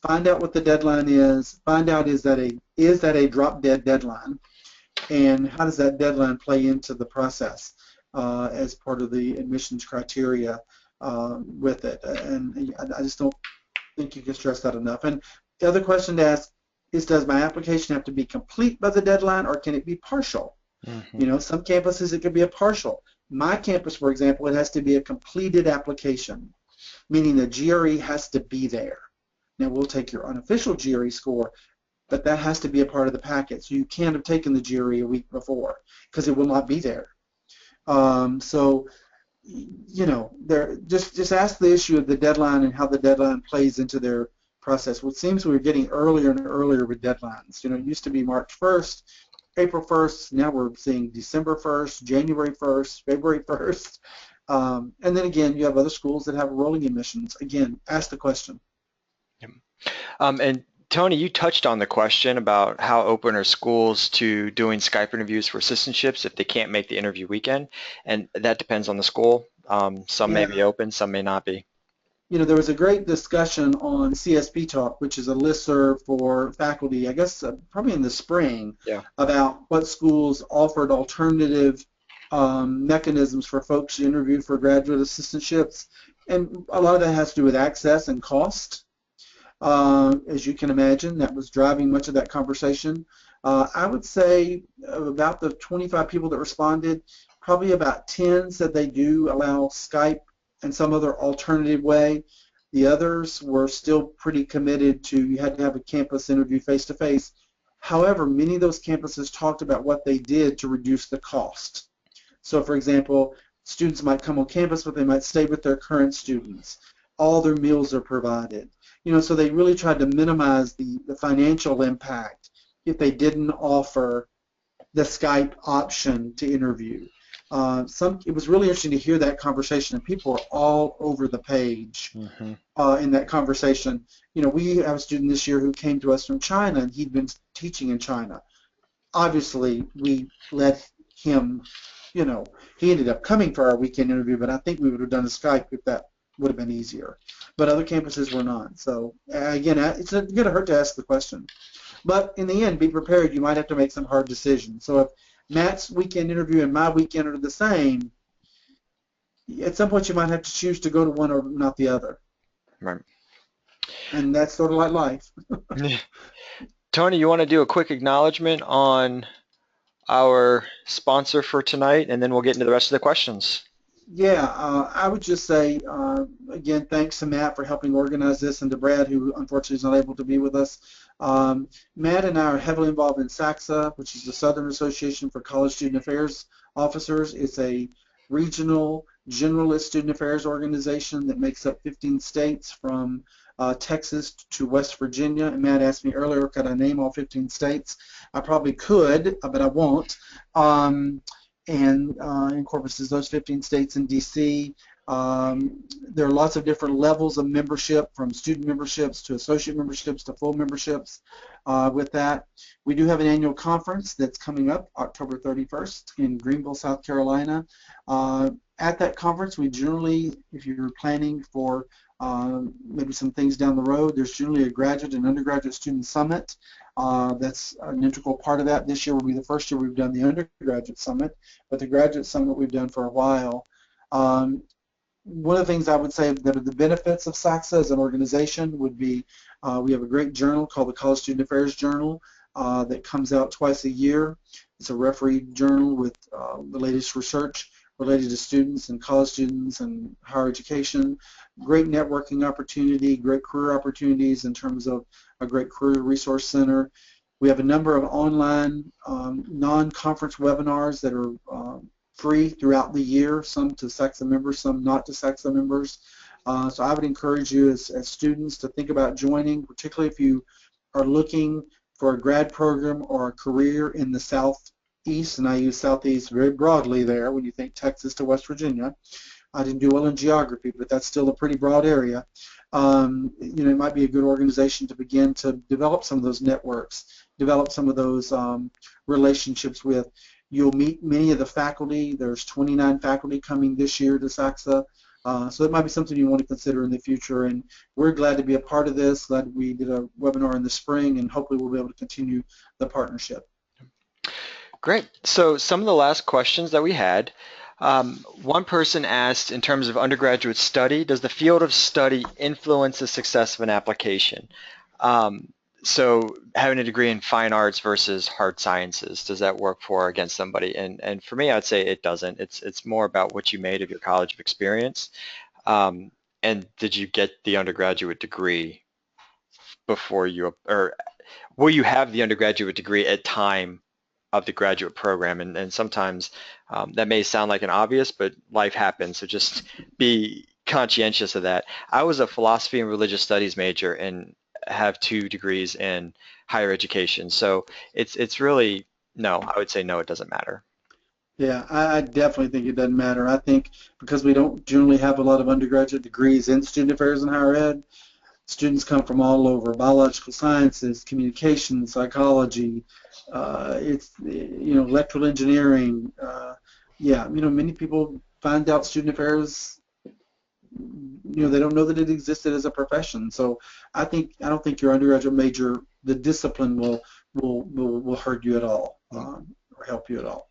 find out what the deadline is. Find out is that a drop dead deadline, and how does that deadline play into the process as part of the admissions criteria with it. And I just don't think you can stress that enough. And the other question to ask is, does my application have to be complete by the deadline, or can it be partial? Mm-hmm. Some campuses it could be a partial. My campus, for example, it has to be a completed application, meaning the GRE has to be there. Now, we'll take your unofficial GRE score, but that has to be a part of the packet. So you can't have taken the GRE a week before because it will not be there. So, just ask the issue of the deadline and how the deadline plays into their process. Well, it seems we're getting earlier and earlier with deadlines. It used to be March 1st, April 1st. Now we're seeing December 1st, January 1st, February 1st. And then again, you have other schools that have rolling admissions. Again, ask the question. Yep. And Tony, you touched on the question about how open are schools to doing Skype interviews for assistantships if they can't make the interview weekend, and that depends on the school. Some may Yeah. be open, some may not be. There was a great discussion on CSP Talk, which is a listserv for faculty, I guess probably in the spring, Yeah. about what schools offered alternative mechanisms for folks to interview for graduate assistantships. And a lot of that has to do with access and cost. As you can imagine, that was driving much of that conversation. I would say of about the 25 people that responded, probably about 10 said they do allow Skype and some other alternative way. The others were still pretty committed to you had to have a campus interview face to face. However, many of those campuses talked about what they did to reduce the cost. So, for example, students might come on campus, but they might stay with their current students. All their meals are provided. So they really tried to minimize the financial impact if they didn't offer the Skype option to interview. It was really interesting to hear that conversation, and people were all over the page Mm-hmm. in that conversation. We have a student this year who came to us from China, and he'd been teaching in China. Obviously, we let him, he ended up coming for our weekend interview, but I think we would have done a Skype if that would have been easier. But other campuses were not. So, again, it's going to hurt to ask the question. But in the end, be prepared. You might have to make some hard decisions. So if Matt's weekend interview and my weekend are the same, at some point you might have to choose to go to one or not the other. Right. And that's sort of like life. Tony, you want to do a quick acknowledgement on our sponsor for tonight, and then we'll get into the rest of the questions. Yeah, I would just say, again, thanks to Matt for helping organize this and to Brad, who unfortunately is not able to be with us. Matt and I are heavily involved in SACSA, which is the Southern Association for College Student Affairs Officers. It's a regional generalist student affairs organization that makes up 15 states from Texas to West Virginia. And Matt asked me earlier, could I name all 15 states? I probably could, but I won't. And encompasses those 15 states in D.C. There are lots of different levels of membership, from student memberships to associate memberships to full memberships. With that, we do have an annual conference that's coming up October 31st in Greenville, South Carolina. At that conference, we generally, if you're planning for maybe some things down the road, there's generally a graduate and undergraduate student summit. That's an integral part of that. This year will be the first year we've done the undergraduate summit, but the graduate summit we've done for a while. One of the things I would say that are the benefits of SACSA as an organization would be we have a great journal called the College Student Affairs Journal that comes out twice a year. It's a refereed journal with the latest research related to students and college students and higher education. Great networking opportunity, great career opportunities in terms of a great career resource center. We have a number of online non-conference webinars that are free throughout the year, some to SACSA members, some not to SACSA members. So I would encourage you as students to think about joining, particularly if you are looking for a grad program or a career in the Southeast, and I use Southeast very broadly there when you think Texas to West Virginia. I didn't do well in geography, but that's still a pretty broad area. It might be a good organization to begin to develop some of those networks, develop some of those relationships with. You'll meet many of the faculty. There's 29 faculty coming this year to SACSA. So it might be something you want to consider in the future, and we're glad to be a part of this. Glad we did a webinar in the spring, and hopefully we'll be able to continue the partnership. Great. So some of the last questions that we had, one person asked, in terms of undergraduate study, does the field of study influence the success of an application? So having a degree in fine arts versus hard sciences, does that work for or against somebody? And for me, I'd say it doesn't. It's more about what you made of your college experience. And did you get the undergraduate degree before you, or will you have the undergraduate degree at time of the graduate program? And sometimes that may sound like an obvious, but life happens. So just be conscientious of that. I was a philosophy and religious studies major and have 2 degrees in higher education. So it's really, no, I would say no, it doesn't matter. Yeah, I definitely think it doesn't matter. I think because we don't generally have a lot of undergraduate degrees in student affairs and higher ed, students come from all over: biological sciences, communication, psychology, electrical engineering. Many people find out student affairs. They don't know that it existed as a profession. So I don't think your undergraduate major, the discipline will hurt you at all or help you at all.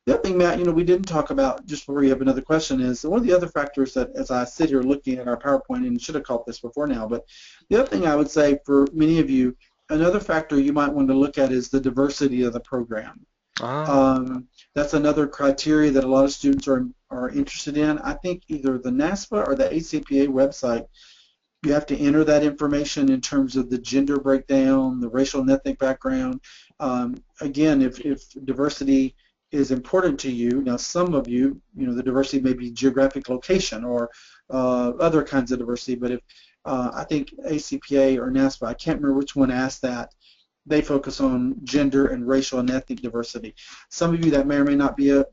The other thing, Matt, we didn't talk about, just before you have another question, is one of the other factors that, as I sit here looking at our PowerPoint, and should have caught this before now, but the other thing I would say for many of you, another factor you might want to look at is the diversity of the program. Ah, Um, that's another criteria that a lot of students are interested in. I think either the NASPA or the ACPA website, you have to enter that information in terms of the gender breakdown, the racial and ethnic background. Again, if diversity is important to you, now some of you, the diversity may be geographic location or other kinds of diversity, but if I think ACPA or NASPA, I can't remember which one asked that, they focus on gender and racial and ethnic diversity. Some of you that may or may not be a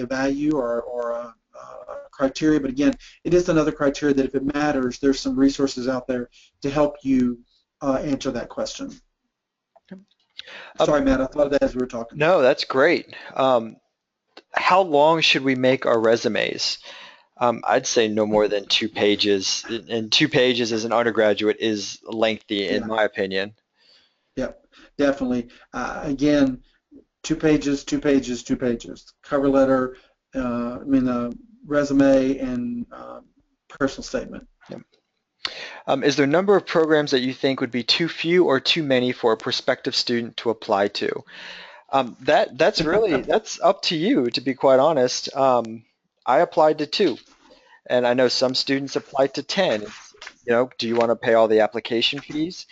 value or a criteria, but again, it is another criteria that if it matters, there's some resources out there to help you answer that question. um, Sorry, Matt, I thought of that as we were talking. no, that's great. How long should we make our resumes? I'd say no more than 2 pages, and 2 pages as an undergraduate is lengthy in Yeah, my opinion. yep, definitely. Again, 2 pages, 2 pages, 2 pages. Cover letter, resume, and personal statement. Is there a number of programs that you think would be too few or too many for a prospective student to apply to? That's up to you, to be quite honest. I applied to 2, and I know some students applied to 10. Do you want to pay all the application fees?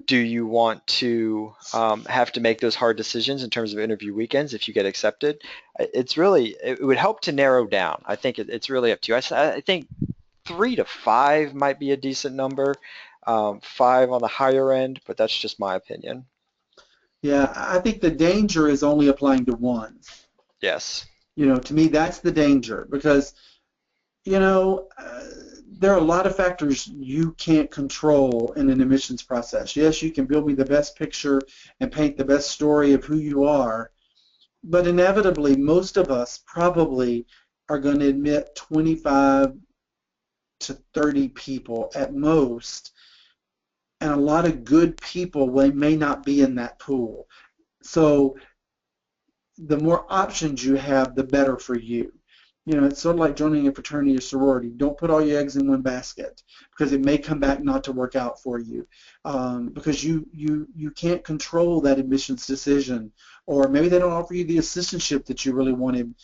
Do you want to have to make those hard decisions in terms of interview weekends if you get accepted? It would help to narrow down. I think it's really up to you. I think 3 to 5 might be a decent number. 5 on the higher end, but that's just my opinion. Yeah, I think the danger is only applying to one. Yes. To me, that's the danger because, you know, uh, there are a lot of factors you can't control in an admissions process. Yes, you can build me the best picture and paint the best story of who you are, but inevitably, most of us probably are going to admit 25 to 30 people at most, and a lot of good people may not be in that pool. So the more options you have, the better for you. It's sort of like joining a fraternity or sorority. Don't put all your eggs in one basket because it may come back not to work out for you because you can't control that admissions decision, or maybe they don't offer you the assistantship that you really wanted.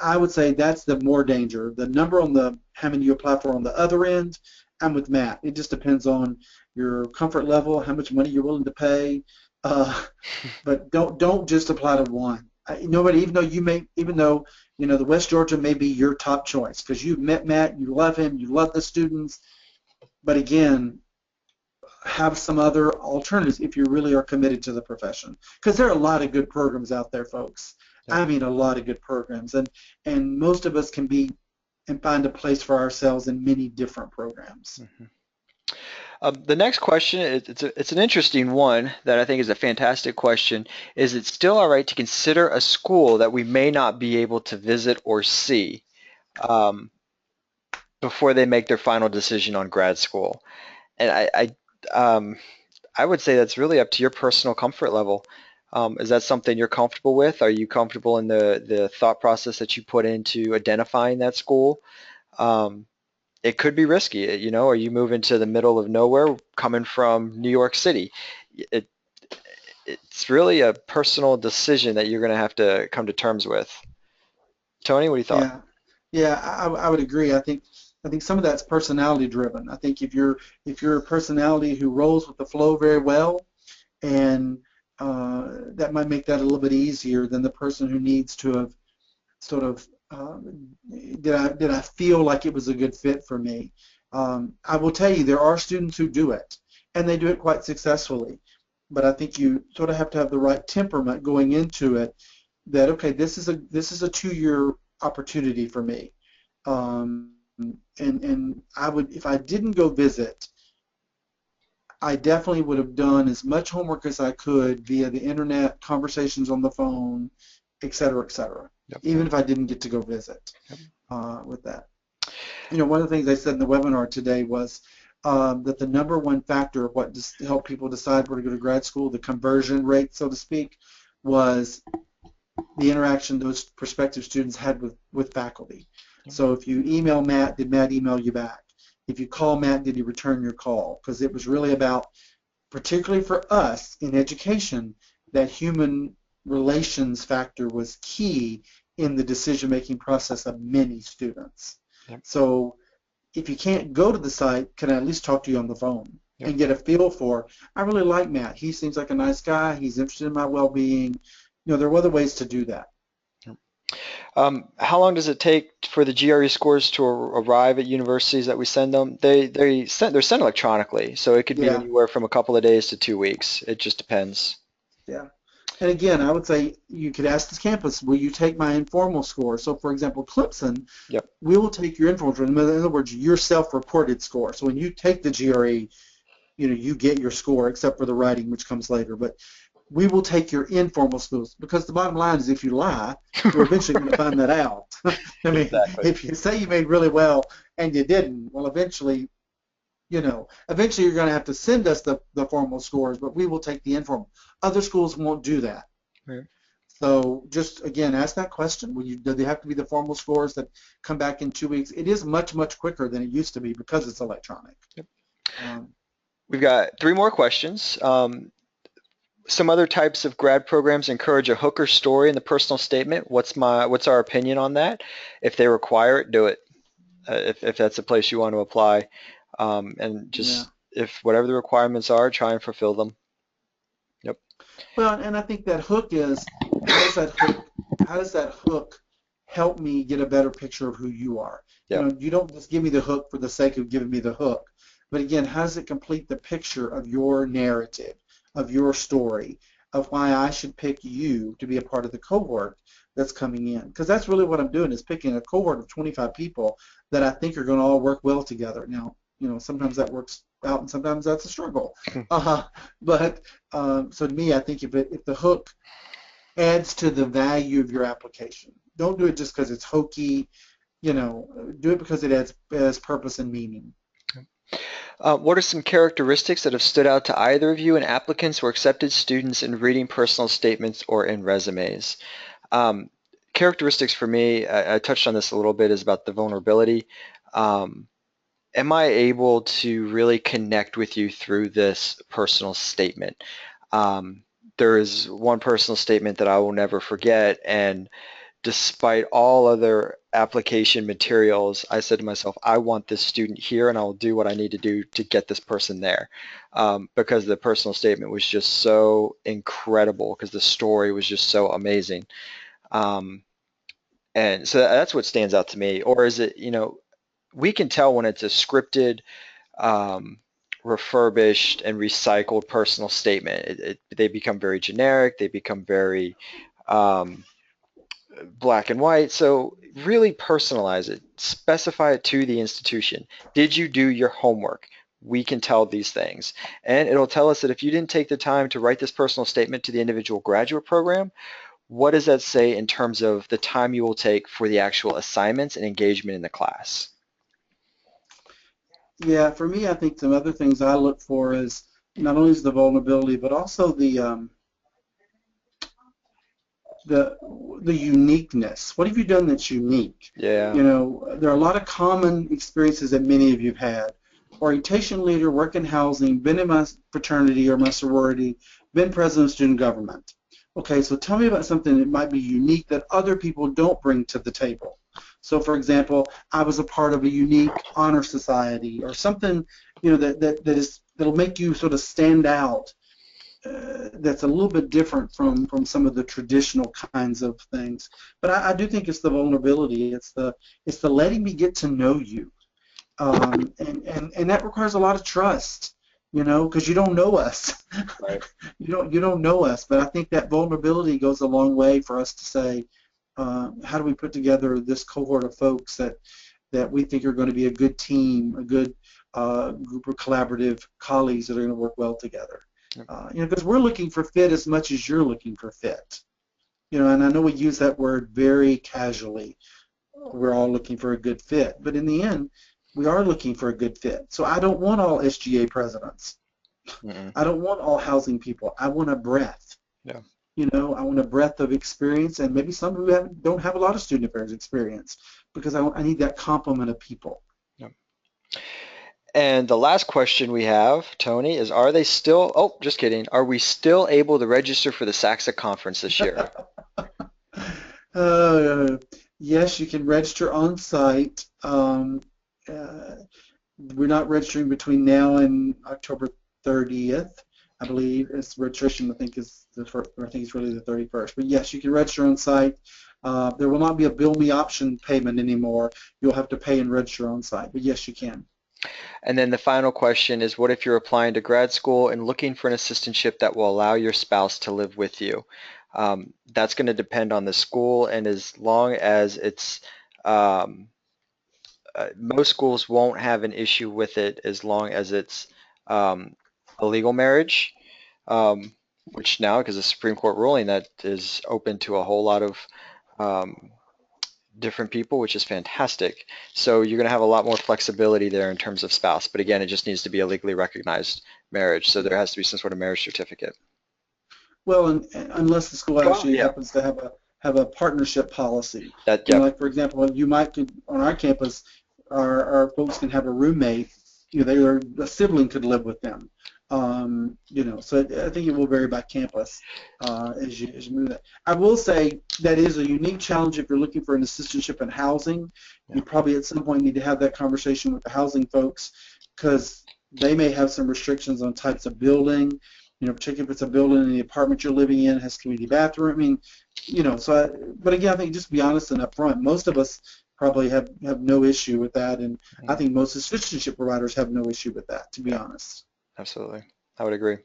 I would say that's the more danger. The number on the how many you apply for on the other end, I'm with Matt. It just depends on your comfort level, how much money you're willing to pay. Uh, but don't just apply to one. Nobody, even though the West Georgia may be your top choice because you've met Matt, you love him, you love the students. But again, have some other alternatives if you really are committed to the profession, because there are a lot of good programs out there, folks. Yep. I mean, a lot of good programs, and most of us can be and find a place for ourselves in many different programs. Mhm. The next question, it's an interesting one that I think is a fantastic question. Is it still all right to consider a school that we may not be able to visit or see um, before they make their final decision on grad school? And um, I would say that's really up to your personal comfort level. Is that something you're comfortable with? Are you comfortable in the thought process that you put into identifying that school? Um, it could be risky, or you move into the middle of nowhere coming from New York City. It, it's really a personal decision that you're going to have to come to terms with. Tony, what do you thought? Yeah, yeah, I would agree. I think some of that's personality driven. I think if you're a personality who rolls with the flow very well, and that might make that a little bit easier than the person who needs to have sort of did I feel like it was a good fit for me. I will tell you there are students who do it, and they do it quite successfully. But I think you sort of have to have the right temperament going into it. That okay, this is a 2-year opportunity for me, um, and I would if I didn't go visit, I definitely would have done as much homework as I could via the internet, conversations on the phone, et cetera, et cetera, Yep. even if I didn't get to go visit Yep. with that. One of the things I said in the webinar today was that the number one factor of what helped people decide where to go to grad school, the conversion rate, so to speak, was the interaction those prospective students had with faculty. So if you email Matt, did Matt email you back? If you call Matt, did he return your call? Because it was really about, particularly for us in education, that human relations factor was key in the decision-making process of many students. Yep. So if you can't go to the site, can I at least talk to you on the phone Yep. and get a feel for, I really like Matt. He seems like a nice guy. He's interested in my well-being. There are other ways to do that. How long does it take for the GRE scores to arrive at universities that we send them? They're sent electronically, so it could be Yeah, anywhere from a couple of days to 2 weeks. It just depends. yeah. And again, I would say you could ask this campus, will you take my informal score? So for example, Clemson, Yep. we will take your informal score. In other words, your self-reported score. So when you take the GRE, you get your score except for the writing, which comes later. But we will take your informal schools because the bottom line is if you lie, we're eventually going to find that out. I mean, Exactly. if you say you made really well and you didn't, well, eventually you're going to have to send us the formal scores, but we will take the informal. Other schools won't do that. Right. So just, again, ask that question. Do they have to be the formal scores that come back in 2 weeks? It is much, much quicker than it used to be because it's electronic. Yep. Um, We've got 3 more questions. Some other types of grad programs encourage a hook or story in the personal statement. What's our opinion on that? If they require it, do it. If that's a place you want to apply, and yeah. just if whatever the requirements are, try and fulfill them. Yep. Well, and I think that hook is, how does that hook help me get a better picture of who you are? Yep. You don't just give me the hook for the sake of giving me the hook. But again, how does it complete the picture of your narrative, of your story, of why I should pick you to be a part of the cohort that's coming in? Because that's really what I'm doing, is picking a cohort of 25 people that I think are going to all work well together. Now, sometimes that works out and sometimes that's a struggle. But so to me, I think if the hook adds to the value of your application, don't do it just because it's hokey. Do it because it adds purpose and meaning. What are some characteristics that have stood out to either of you in applicants or accepted students in reading personal statements or in resumes? Um, Characteristics for me, I touched on this a little bit, is about the vulnerability. Am I able to really connect with you through this personal statement? There is one personal statement that I will never forget, and despite all other application materials, I said to myself, I want this student here and I'll do what I need to do to get this person there, because the personal statement was just so incredible, because the story was just so amazing. Um, and so that's what stands out to me. Or is it, we can tell when it's a scripted, um, refurbished and recycled personal statement. They become very generic. They become very um, black and white. So really personalize it. Specify it to the institution. Did you do your homework? We can tell these things. And it'll tell us that if you didn't take the time to write this personal statement to the individual graduate program, what does that say in terms of the time you will take for the actual assignments and engagement in the class? Yeah, for me, I think some other things I look for is not only is the vulnerability, but also the the uniqueness. What have you done that's unique? Yeah. There are a lot of common experiences that many of you've had. Orientation leader, work in housing, been in my fraternity or my sorority, been president of student government. Okay, so tell me about something that might be unique that other people don't bring to the table. So for example, I was a part of a unique honor society or something, that'll make you sort of stand out, that's a little bit different from some of the traditional kinds of things. But I do think it's the vulnerability. It's the letting me get to know you, and that requires a lot of trust. Because you don't know us. Right. You don't know us. But I think that vulnerability goes a long way for us to say, how do we put together this cohort of folks that we think are going to be a good team, a good group of collaborative colleagues that are going to work well together. Because we're looking for fit as much as you're looking for fit. And I know we use that word very casually. We're all looking for a good fit, but in the end, we are looking for a good fit. So I don't want all SGA presidents. Mm-mm. I don't want all housing people. I want a breadth. Yeah. I want a breadth of experience, and maybe some who don't have a lot of student affairs experience, because I need that complement of people. Yep. And the last question we have, Tony, is are they still, oh, just kidding, are we still able to register for the SACSA conference this year? Uh, yes, you can register on site. Uh, we're not registering between now and October 30th, I believe. It's registration, I think, is the first, I think it's really the 31st. But yes, you can register on site. There will not be a bill me option payment anymore. You'll have to pay and register on site. But yes, you can. And then the final question is, what if you're applying to grad school and looking for an assistantship that will allow your spouse to live with you? That's going to depend on the school, and as long as it's, um, most schools won't have an issue with it as long as it's um, a legal marriage, which now, because of the Supreme Court ruling, that is open to a whole lot of um, different people, which is fantastic. So you're going to have a lot more flexibility there in terms of spouse. But again, it just needs to be a legally recognized marriage. So there has to be some sort of marriage certificate. Well, unless the school Well, actually yeah, happens to have a partnership policy. that, yep, Like for example, you might could on our campus, our folks can have a roommate. A sibling could live with them. So I think it will vary by campus as you move that. I will say that is a unique challenge if you're looking for an assistantship in housing. yeah, You probably at some point need to have that conversation with the housing folks because they may have some restrictions on types of building. Particularly if it's a building in the apartment you're living in has community bathroom. I mean, but again, I think just be honest and upfront. Most of us probably have no issue with that, and I mm, think most assistantship providers have no issue with that, to be yeah, honest. absolutely. I would agree.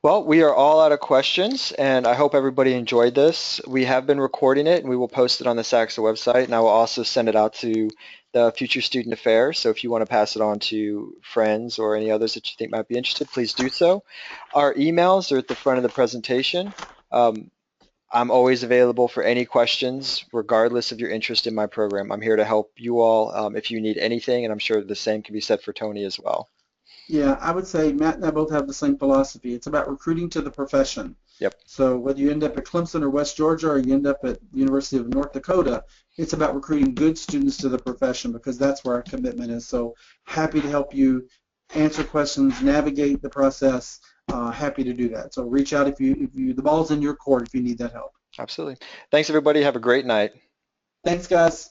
Well, we are all out of questions, and I hope everybody enjoyed this. We have been recording it, and we will post it on the SACSA website, and I will also send it out to the future student affairs. So if you want to pass it on to friends or any others that you think might be interested, please do so. Our emails are at the front of the presentation. Um, I'm always available for any questions, regardless of your interest in my program. I'm here to help you all if you need anything, and I'm sure the same can be said for Tony as well. Yeah, I would say Matt and I both have the same philosophy. It's about recruiting to the profession. Yep. So whether you end up at Clemson or West Georgia or you end up at the University of North Dakota, it's about recruiting good students to the profession because that's where our commitment is. So happy to help you answer questions, navigate the process. Happy to do that. So reach out if you the ball's in your court if you need that help. Absolutely. Thanks, everybody. Have a great night. Thanks, guys.